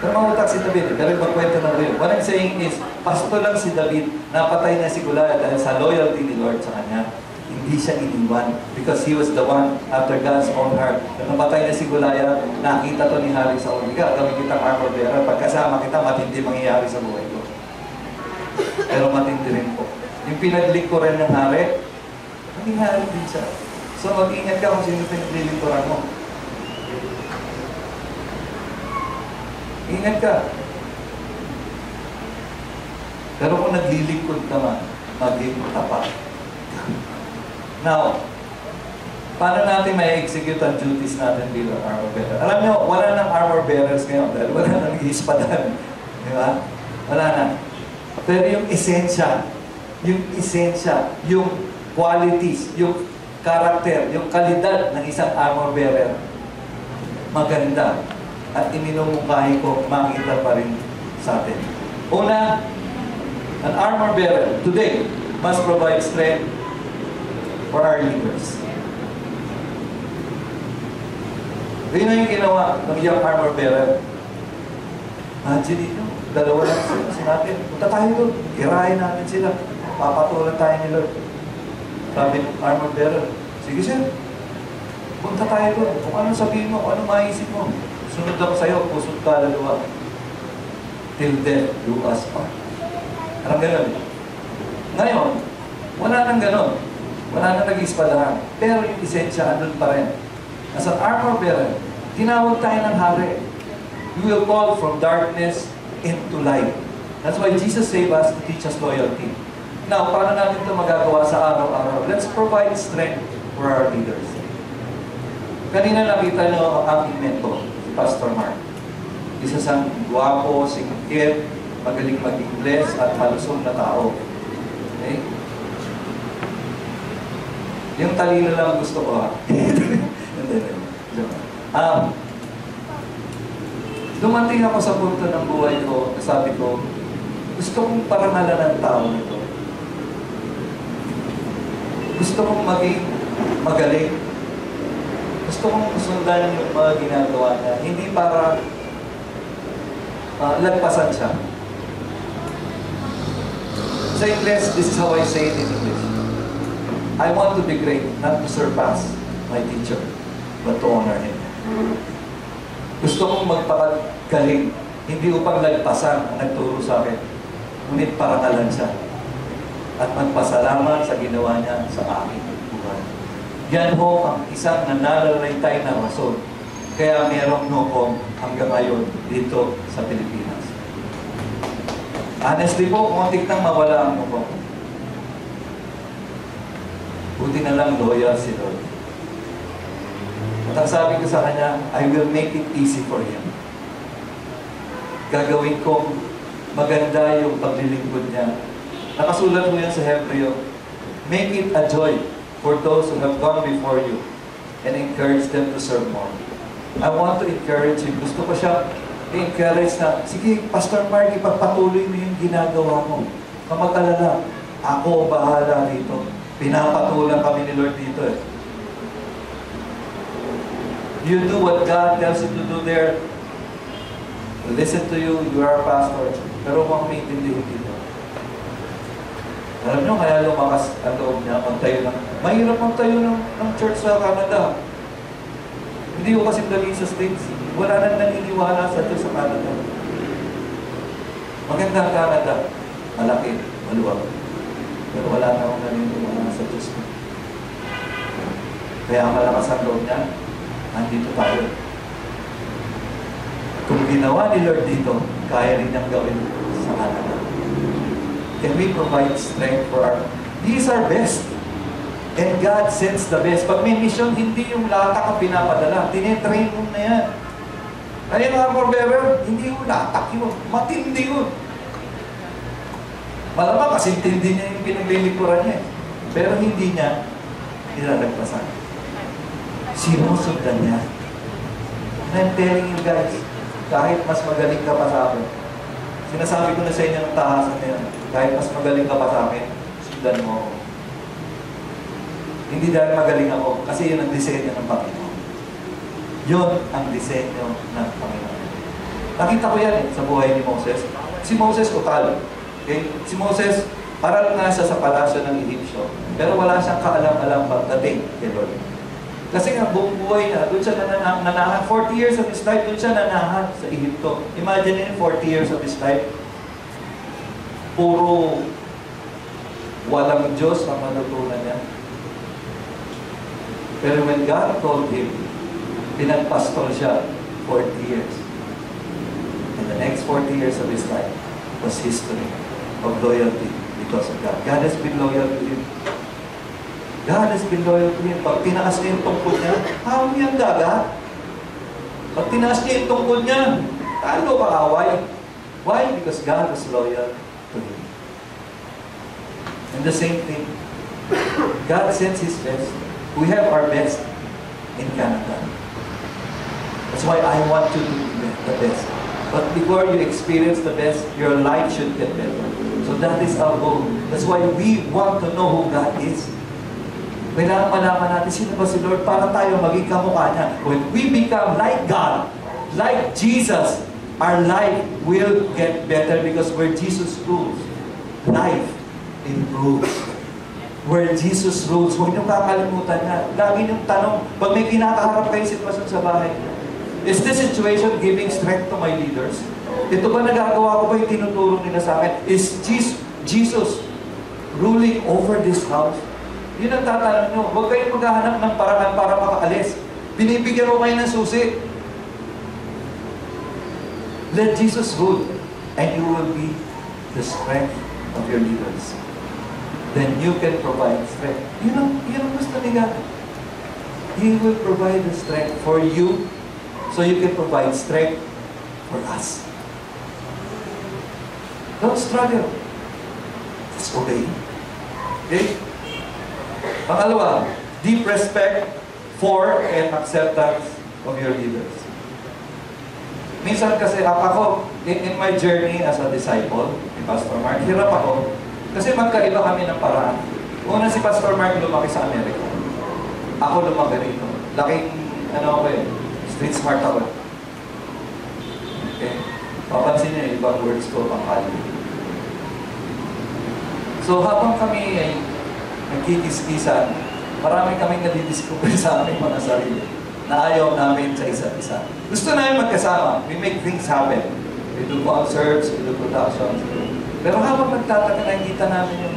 Pero mamutak si David, pero magkwento na rin. What I'm saying is, pasto lang si David, napatay na si Goliath dahil sa loyalty ni Lord sa kanya. Hindi siya iniwan because he was the one after God's own heart. Nung napatay na si Goliath, nakita to ni Hari sa uliga. Gawin kitang armor bearer. Pagkasama kita, matindi mangyayari sa buhay ko. Pero matindi rin po. Yung pinaglingkuran ng hari, naging hari din siya. So mag-ingat ka kung sino pinaglilingkuran mo. Ingat ka. Pero kung naglilingkod ka man, maging tapat. Now, paano natin may execute ang duties natin bilang armor bearer? Alam nyo, wala nang armor bearers ngayon dahil wala nang nag-iispadan. Di ba? Wala na. Pero yung esensya, yung qualities, yung character, yung kalidad ng isang armor bearer, maganda. At iminumungkahi ko, makita pa rin sa atin. Una, an armor bearer today must provide strength for our leaders. Yun na yung ginawa ng young armor bearer. Imagine nyo, dalawa lang sila natin. Punta tayo doon, irahin natin sila. Papatulan tayo ni Lord. Sabi ng armor bearer, sige sir, punta tayo doon. Kung anong sabihin mo, kung anong maisip mo, sunod ako sa'yo, pusod ka lalawa. Till death do us part. Parang gano'n. Ngayon, wala nang gano'n. Wala nang nag-ispadahan. Pero yung esensya, andun pa rin. As an armor bearer, tinawag tayo ng hari. We will call from darkness into light. That's why Jesus saved us to teach us loyalty. Now, paano natin ito magagawa sa araw-araw? Let's provide strength for our leaders. Kanina nakita nyo ang aking mentor, si Pastor Mark. Isa siyang guwapo, singkit, magaling mag-Ingles, at malusog na tao. Okay? Yung talino lang gusto ko, ha? Dumating ako sa punto ng buhay ko, sabi ko, gusto kong parangalan ng tao nito. Gusto kong maging magaling. Gusto kong sundan yung mga ginagawa niya. Hindi para lagpasan siya. Sa English, this is how I say it in English. I want to be great, not to surpass my teacher, but to honor him. Gusto kong magpakagaling, hindi upang lagpasan ang nagturo sa akin, ngunit parangalan siya at magpasalamat sa ginawa niya sa aking buhay. Yan ho ang isang nananalaytay na rason. Kaya merong no-com hanggang ngayon dito sa Pilipinas. Honestly po, muntik nang mawala ang no-com. Buti na lang loyal si Lord. At ang sabi ko sa kanya, I will make it easy for him. Gagawin kong maganda yung paglilingkod niya Nakasulat mo yan sa Hebreo. Make it a joy for those who have gone before you and encourage them to serve more. I want to encourage you. Gusto ko siya i-encourage na, sige, Pastor Mark, ipagpatuloy mo yung ginagawa mo. Kamag-alala, ako bahala dito. Pinapatulang kami ni Lord dito eh. You do what God tells you to do there. Listen to you, you are a pastor. Pero kung maintindihin dito. Alam nyo, kaya lumakas ang loob niya, magtayo ng... Mahirap magtayo ng church sa Canada. Hindi ko kasi dali sa States. Wala nang naniniwala sa Diyos sa Canada. Maganda ang Canada. Malaki, maluwag. Pero wala na akong naniniwala sa Diyos. Kaya malakas ang loob niya, andito tayo. Kung ginawa ni Lord dito, kaya rin niyang gawin sa Canada. Can we provide strength for our... He is our best. And God sends the best. Pag may mission, hindi yung latak ang pinapadala. Tinetrain mo na yan. Ayun mga forever, hindi yung latak yun. Matindi yun. Malamang kasi hindi niya yung pinaglilikuran niya. Pero hindi niya nilalagpasan. Sinusundan niya. And I'm telling you guys, kahit mas magaling ka pa sa akin, sinasabi ko na sa inyo ng tahasan na yun, kahit mas magaling ka pa sa akin, sundan mo ako. Hindi dahil magaling ako, kasi yun ang disenyo ng Panginoon. Yun ang disenyo ng Panginoon. Nakita ko yan sa buhay ni Moses. Si Moses total. Okay? Si Moses, parang nasa sa palasyo ng Egyptio, pero wala siyang kaalam-alam pagdating kay Lord. Kasi nga, buong buhay na, doon siya nanahan. 40 years of his life, doon siya nanahan sa Egypto. Imagine 40 years of his life, puro walang Diyos ang natutunan niya. Pero when God told him, pinagpastol siya 40 years. And the next 40 years of his life was history of loyalty because of God. God has been loyal to him. God has been loyal to him. Pag tinaas niya yung tungkol niya, hawag niya ang dagat. Pag tinaas niya yung tungkol niya, talo kaaway. Why? Because God was loyal to him. And the same thing, God sends His best. We have our best in Canada. That's why I want you to be the best. But before you experience the best, your life should get better. So that is our goal. That's why we want to know who God is. Kailangan malaman natin sino ba si Lord para tayo maging kamukha niya. When we become like God, like Jesus, our life will get better because where Jesus rules, life improves. Where Jesus rules, huwag niyong kakalimutan niya. Lagi niyong tanong, pag may kinakaharap kayo sitwasyon sa bahay, is this situation giving strength to my leaders? Ito ba nagagawa ko ba yung tinuturo nila sa akin? Is Jesus ruling over this house? Yun ang tatanong nyo. Huwag kayong maghahanap ng paraan para makaalis. Binibigyan ko kayo ng susi. Let Jesus rule and you will be the strength of your leaders. Then you can provide strength. Yun ang gusto ni God. He will provide the strength for you so you can provide strength for us. Don't struggle. Just obey. Okay? Pangalawa, deep respect for and acceptance of your leaders. Minsan kasi ako, in my journey as a disciple ni Pastor Mark, hirap ako. Kasi magkaiba kami ng paraan. Una si Pastor Mark lumaki sa Amerika. Ako lumaki rito. Laking, street smart ako. Okay? Papansin niyo, ibang words ko pang kali. So habang kami ay nagkikis-kisan, marami kaming nadidiscover sa aming mga sarili na ayaw namin sa isa't isa. Gusto namin magkasama. We make things happen. We do concerts, we do productions. Pero habang nagtataka, nakikita namin yung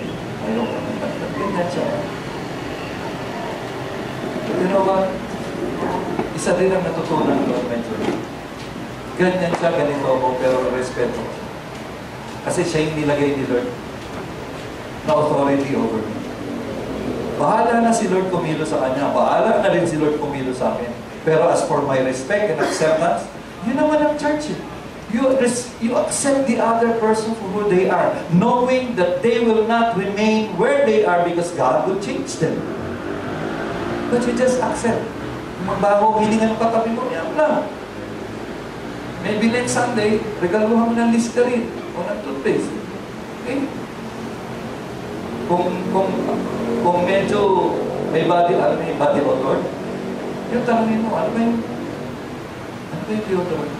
ayaw ko nagtataka. Ganyan siya. You know what? Isa din ang natutunan ko eventually. Ganyan siya, ganito ako, pero respeto ko siya. Kasi siya yung nilagay ni Lord na authority over me. Bahala na si Lord kumilo sa kanya. Bahala na rin si Lord kumilo sa akin. Pero as for my respect and acceptance, yun naman ang church. You accept the other person for who they are, knowing that they will not remain where they are because God will change them. But you just accept. Magbago, hilingan ng katabi mo, yan lang. Maybe next Sunday, regaluhan mo ng Listerine o ng toothpaste. Okay? Kung medyo may body odor, yung tanongin mo, ano ba yung deodorant?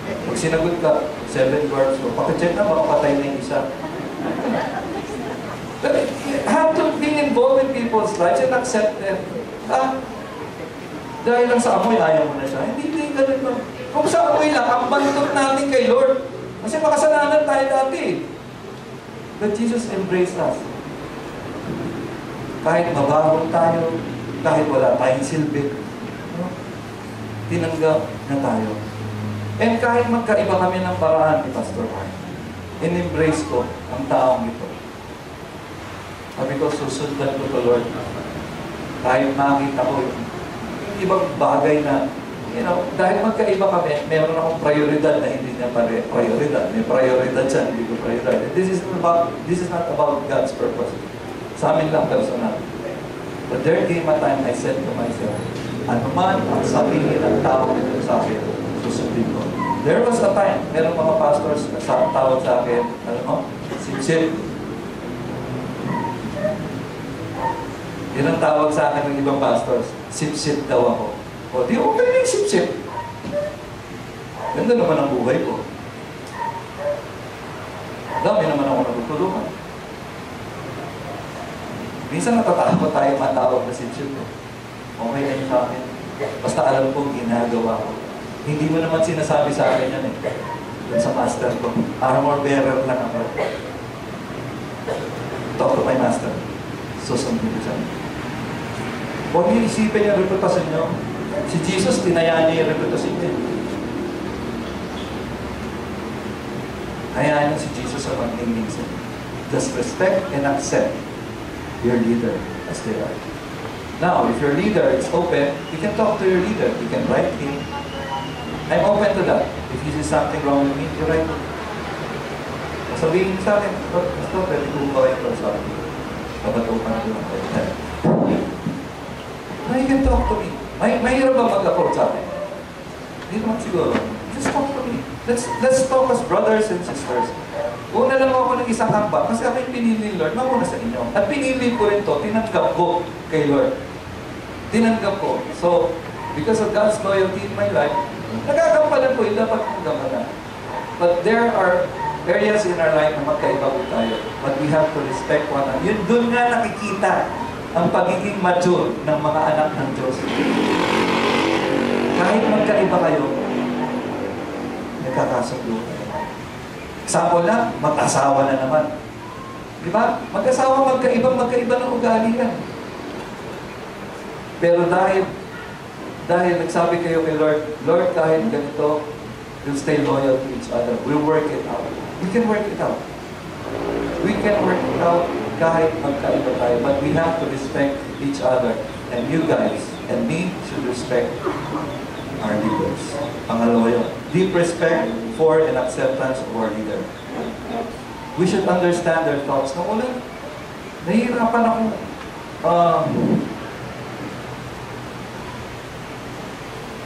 Pag sinagot ka, 7 words, o pakicheck na, baka patay na yung isa. But you have to be involved in people's lives and accept them. Dahil lang sa amoy, ayaw mo na siya. Hindi ganun ba? Kung sa amoy lang, ang bantot natin kay Lord. Kasi makasalanan tayo dati. But Jesus embraced us. Kahit mabaho tayo, kahit wala tayong silbi, tinanggap na tayo. And kahit magkaiba kami ng paraan ni Pastor Mark, in-embrace ko ang taong ito. Sabi ko, susundan ko to Lord. Kahit makita ko yung ibang bagay na, dahil magkaiba kami, meron akong prioridad na hindi niya prioridad. May prioridad siya, hindi ko prioridad. This is not about God's purpose. Sa amin lang personal. But there came a time I said to myself, ano man ang sabihin ng tao nito sa akin, susundin ko. There was a time, meron mga pastors na tawag sa akin, sip-sip. Yun ang tawag sa akin ng ibang pastors, sip-sip daw ako. O, di okay na yung sip-sip. Ganda naman ang buhay ko. Dami naman ako natutulungan. Minsan natatakot tayo matawag na sip-sip. Okay na yun sa akin. Basta alam kong ginagawa ko. Hindi mo naman sinasabi sa akin yan eh. Doon sa master ko. Armor bearer lang ako. Talk to my master. Susundin ko siya. Huwag niyo isipin yung reputasyon niyo. Si Jesus, tinayaan niya yung reputasyon niya. Hayaan niyo si Jesus sa magiging siya. Just respect and accept your leader as they are. Now, if your leader is open, you can talk to your leader. You can write him. I'm open to that. If you see something wrong with me, you write it. Sabihin sa akin, basta pwede ko ba yung sa akin? Dapat open ko lang kayo. Now you can talk to me. Mahirap ba mag-approach sa akin? Hindi naman siguro. Just talk to me. Let's talk as brothers and sisters. Una lang ako ng isang hamba kasi ako yung pinili ni Lord. Mamuna sa inyo. At pinili ko rin to, tinanggap ko kay Lord. Tinanggap ko. So, because of God's loyalty in my life, nagagampalan ko yung dapat kong gampanan. But there are areas in our life na magkaiba po tayo. But we have to respect one another. Yun doon nga nakikita ang pagiging mature ng mga anak ng Diyos. Kahit magkaiba kayo, nagkakasundo kayo. Example na, mag-asawa na naman. Di ba? Mag-asawa, magkaiba ng ugali yan. Pero dahil nagsabi kayo kay Lord, Lord, kahit ganito, we'll stay loyal to each other. We'll work it out. We can work it out. We can work it out kahit magkaiba tayo. But we have to respect each other. And you guys and me should respect our leaders. Pangalawa yun. Deep respect for and acceptance of our leader. We should understand their thoughts. Nung una, nahihirapan ako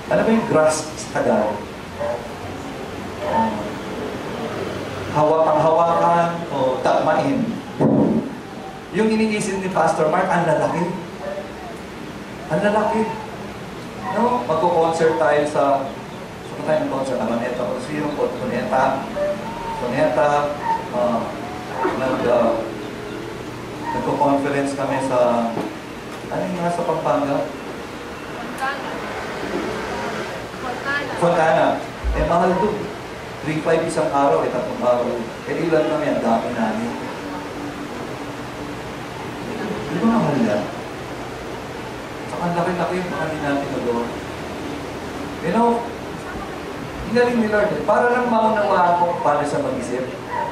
ano ba yung grasp sa Tagalog? Hawakan o takmain. Yung iniisip ni Pastor Mark, ang lalaki. Ang lalaki. No? Magko-concert tayo sa tayo ng concert, Araneta o Siyong o Cuneta. Nagko-conference kami sa ano yung nasa Pampanga? Fontana. Eh, mahal doon. 3-5 isang araw, 3 araw. Eh, ilan kami, ang dami namin. Di ba mahal yan? Saka ang laki-laki yung mahal natin nagawa. You know, hinaling ni Lord. Para lang maunawaan ko paano siya mag-isip.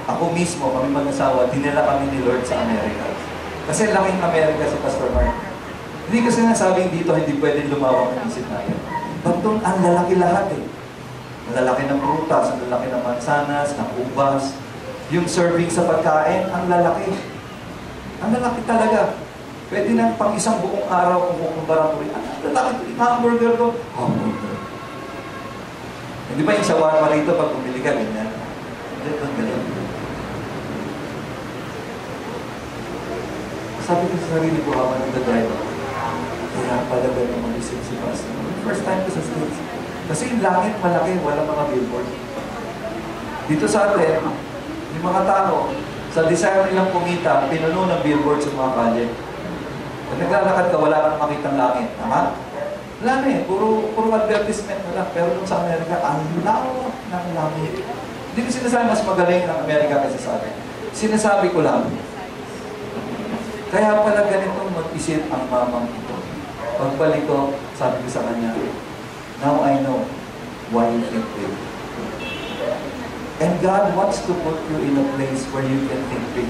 Ako mismo, kami mag-asawa, dinala kami ni Lord sa Amerika. Kasi laking Amerika si Pastor Mark. Hindi kasi nasabing dito, hindi pwedeng lumawak ang isip natin. Ba't doon ang lalaki lahat eh? Ang lalaki ng prutas, ang lalaki ng mansanas, ng ubas. Yung serving sa pagkain, ang lalaki. Ang lalaki talaga. Pwede na pang isang buong araw kung kukumpara mo rin. Ang lalaki, yung hamburger ko. Hamburger. Hindi ba yung shawarma rito pag bumili ka, ganyan? Hindi, ang galing. Sabi ko sa sarili ko, habang nagdadrive ako, kaya pala ganyan mag-isip si Pastor. First time ko sa States. Kasi yung langit malaki, walang mga billboard. Dito sa atin, yung mga tao, sa desire nilang kumita, pinuno ng billboard sa mga kalye. Pag naglalakad ka, wala kang makitang langit. Tama? Wala na eh. Puro advertisement na lang. Pero dun sa Amerika, ang lawak ng langit. Hindi ko sinasabi mas magaling ang Amerika kasi sa atin. Sinasabi ko lang, kaya pala ganitong mag-isip ang mamang ito. Pagbalik ko, sabi ko sa kanya, now I know why you think big. And God wants to put you in a place where you can think big.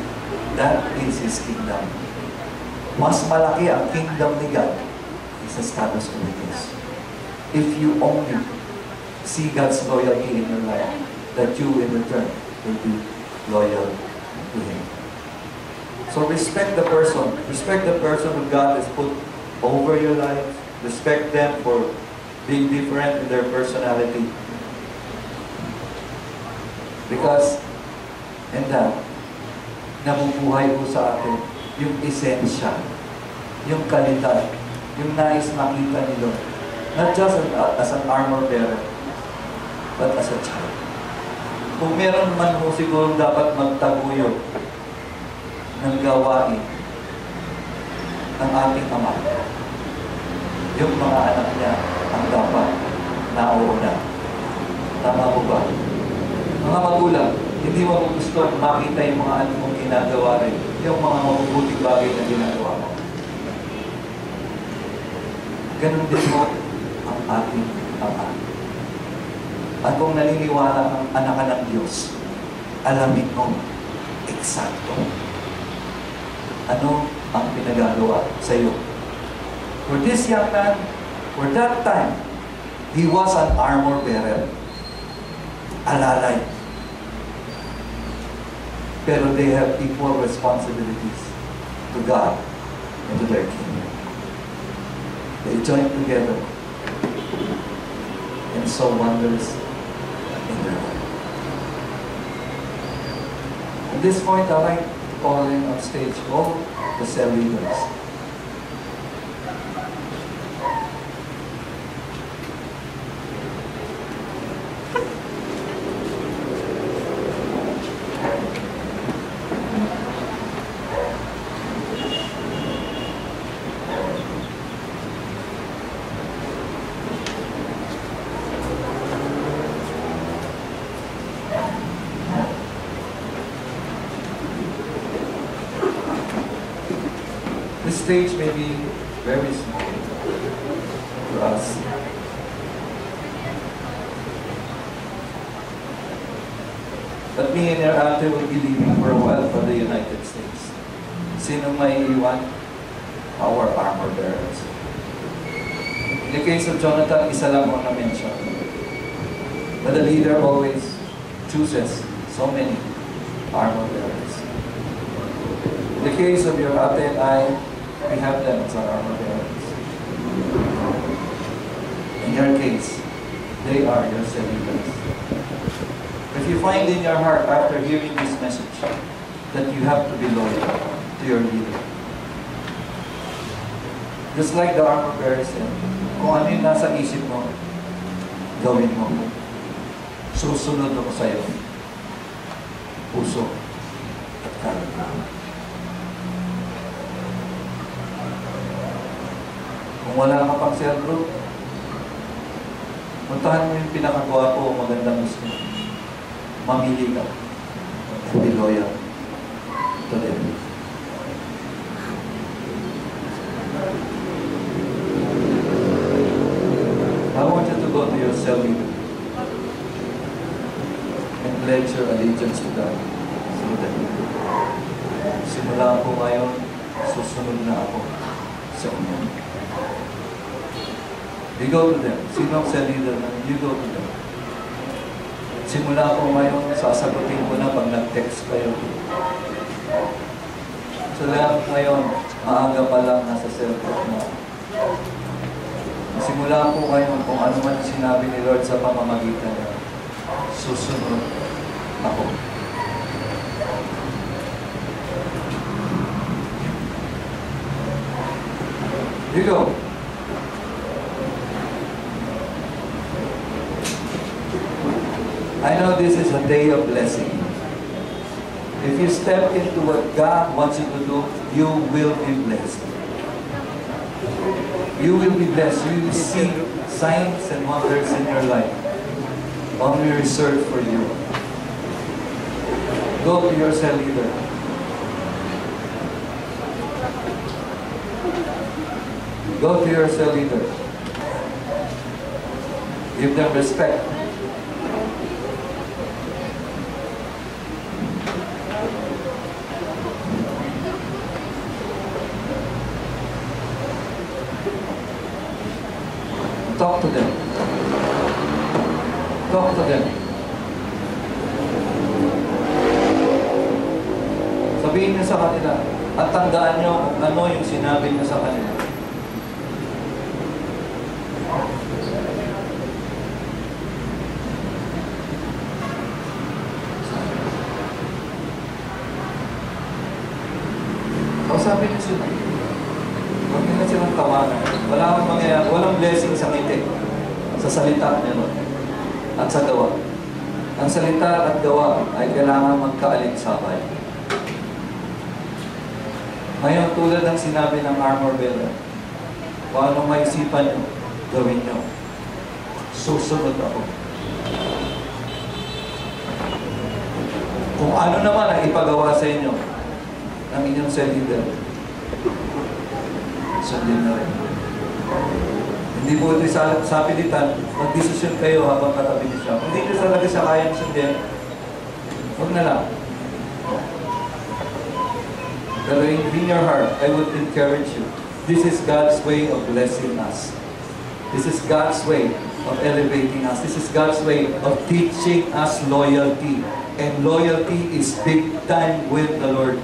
That is His kingdom. Mas malaki ang kingdom ni God sa status of this. If you only see God's loyalty in your life, that you in return will be loyal to Him. So respect the person who God has put over your life. Respect them for being different in their personality. Because, and that, nabubuhay po sa atin yung esensya, yung kalidad, yung nais makita ni Lord. Not just as an armor bearer, but as a child. Kung meron man po siguro dapat magtaguyo ng gawain ng ating Ama, yung mga anak niya ang dapat nauuna. Tama po ba? Mga magulang, hindi mo gusto makita yung mga anak mong ginagawa rin, yung mga mabubuting bagay na ginagawa mo. Ganun din mo ang ating Ama. At kung naniniwala ang anak ng Diyos, alamin mo eksakto ano ang pinagagawa sa iyo. For this young man, for that time, he was an armor bearer. Alalay. Pero they have equal responsibilities to God and to their kingdom. They join together and saw wonders in their life. At this point, I'd like to call in on stage all the cell leaders. The stage may be very small for us. But me and Hernandez will be leaving for a while for the United States. Sino may iwan? Our armor bearers. In the case of Jonathan, isa lang ang na-mention. But the leader always chooses so many armor bearers. In the case of your ate and I, we have them as our armor bearers. In your case, they are your leaders. If you find in your heart after hearing this message that you have to be loyal to your leader, just like the armor bearer said, kung ano yung nasa isip mo, gawin mo. Susunod ako sa iyo. Puso at kanan. Kung wala ka pang cell group, puntahan mo yung pinakagwapo o magandang gusto. Mamili ka. And be loyal to them. I want you to go to your cell leader and pledge your allegiance to God through them. Simula ko ngayon, susunod na ako sa inyo. You go to them. Sino ang cell leader na? You go to them. Simula po ngayon, sasagutin ko na pag nag-text kayo. So lahat ngayon, maaga pa lang nasa cellphone mo. Simula po ngayon kung ano man sinabi ni Lord sa pamamagitan niya, susunod ako. Here you go. I know this is a day of blessing. If you step into what God wants you to do, you will be blessed. You will be blessed. You will see signs and wonders in your life. Only reserved for you. Go to your cell leader. Go to your cell leader. Give them respect. Talk to them. Talk to them. Sabihin niyo sa kanila at tandaan niyo kung ano yung sinabi niyo sa kanila. Kausapin niyo sila. Huwag niyo na silang tawanan. Walang blessing sa ngiti, sa salita niyo at sa gawa. Ang salita at gawa ay kailangan magkaalig-sabay. Ngayon, tulad ng sinabi ng armor bearer, kung anong maisipan niyo, gawin niyo. Susunod ako. Kung ano naman ang ipagawa sa inyo ng inyong cell leader, sundin na rin. Hindi po ito sa pilitan, mag-desisyon kayo habang katabi niyo siya. Kung hindi niyo talaga siya kayang sundin, huwag na lang. Pero in your heart, I would encourage you. This is God's way of blessing us. This is God's way of elevating us. This is God's way of teaching us loyalty. And loyalty is big time with the Lord.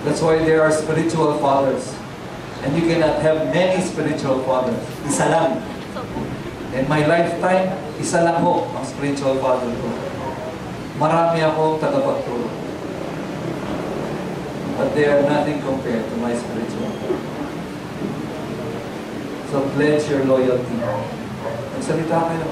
That's why there are spiritual fathers. And you cannot have many spiritual fathers. Isa lang. In my lifetime, isa lang ho ang spiritual father ko. Marami akong tagapagturo. But they are nothing compared to my spiritual father. So pledge your loyalty. Magsalita kayo.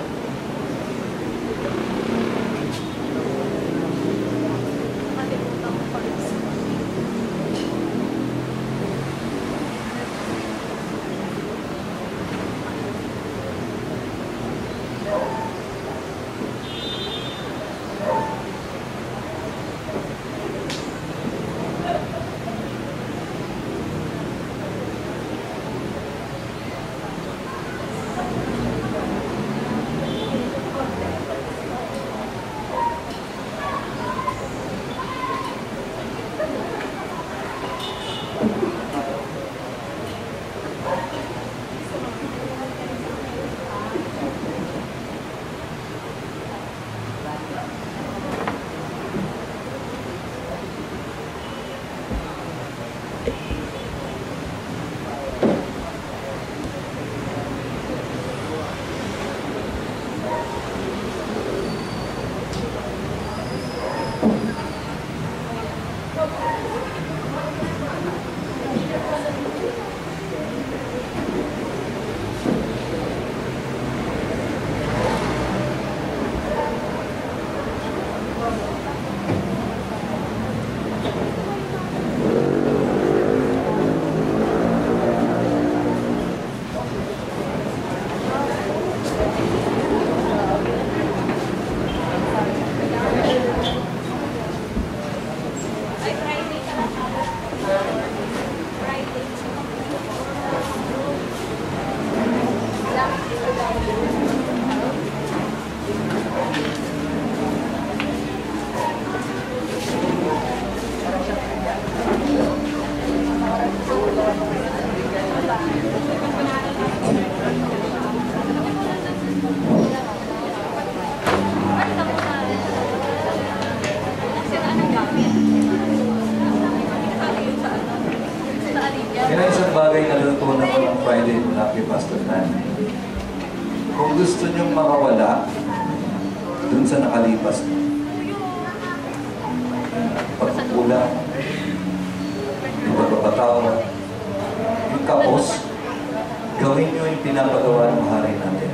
Friday mula kay Pastor Nani. Kung gusto niyong makawala dun sa nakalipas niyo, pagkukulang, yung pagpapatawa, yung kapos, gawin niyo yung pinapagawa ng hari natin.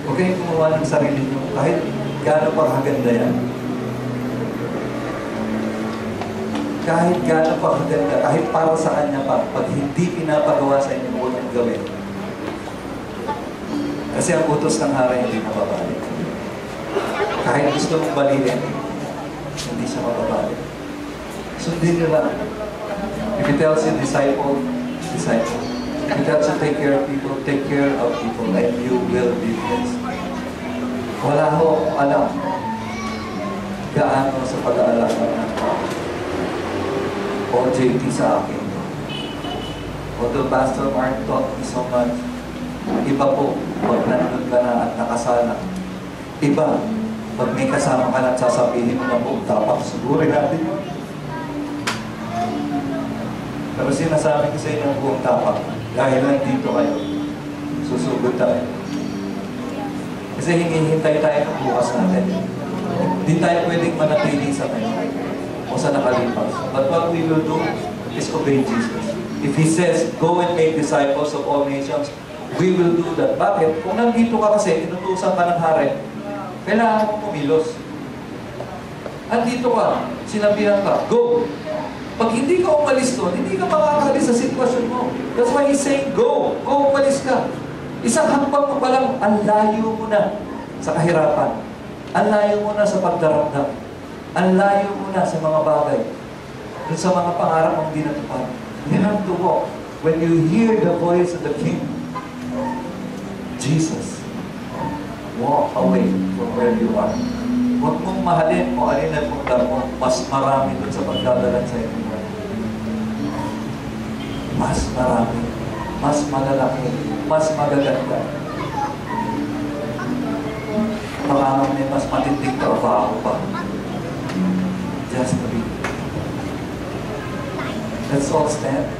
Huwag kayong gumawa ng sarili niyo, kahit gaano pa kaganda yan. Kahit gaano pa kaganda, kahit para sa kanya pa, pag hindi pinapagawa sa inyo, huwag niyong gawin. Kasi ang utos ng hari hindi mababalik. Kahit gusto mong balikin, hindi siya mababalik. Sundin niyo lang. If he tells you disciple, disciple. If he tells you take care of people, take care of people, and you will be blessed. Wala ho akong alam gaano sa pag-aalaga ng OJT sa akin. Although Pastor Mark taught me so much, iba po pag nandun ka na at nakasala. Iba, pag may kasama ka na at sasabihin mo na po, dapat sugurin natin yun. Pero sinasabi ko sa inyo ang buong tapak, dahil nandito kayo, susugod tayo. Kasi hinihintay tayo ng bukas natin. Hindi tayo pwedeng manatili sa tayo o sa nakalipas. But what we will do is obey Jesus. If He says, go and make disciples of all nations, we will do that. Bakit? Kung nandito ka kasi, inutusan ka ng hari, kailangan mo pumilos. Andito ka, sinabihan ka, go! Pag hindi ka umalis doon, hindi ka makakalis sa sitwasyon mo. That's why He's saying, go! Go, umalis ka! Isang hambang mo palang, ang layo mo na sa kahirapan. Ang layo mo na sa pagdaramdam. Ang layo mo na sa mga bagay. Dun sa mga pangarap mong di natupad. You have to walk. When you hear the voice of the King, Jesus, walk away from where you are. Huwag mong mahalin mo, alin ang punta mo, mas marami dun sa pagdadalan sa inyo. Mas marami, mas malalaki, mas magaganda. Baka may mas matinding trabaho pa. Just to be. Let's all stand.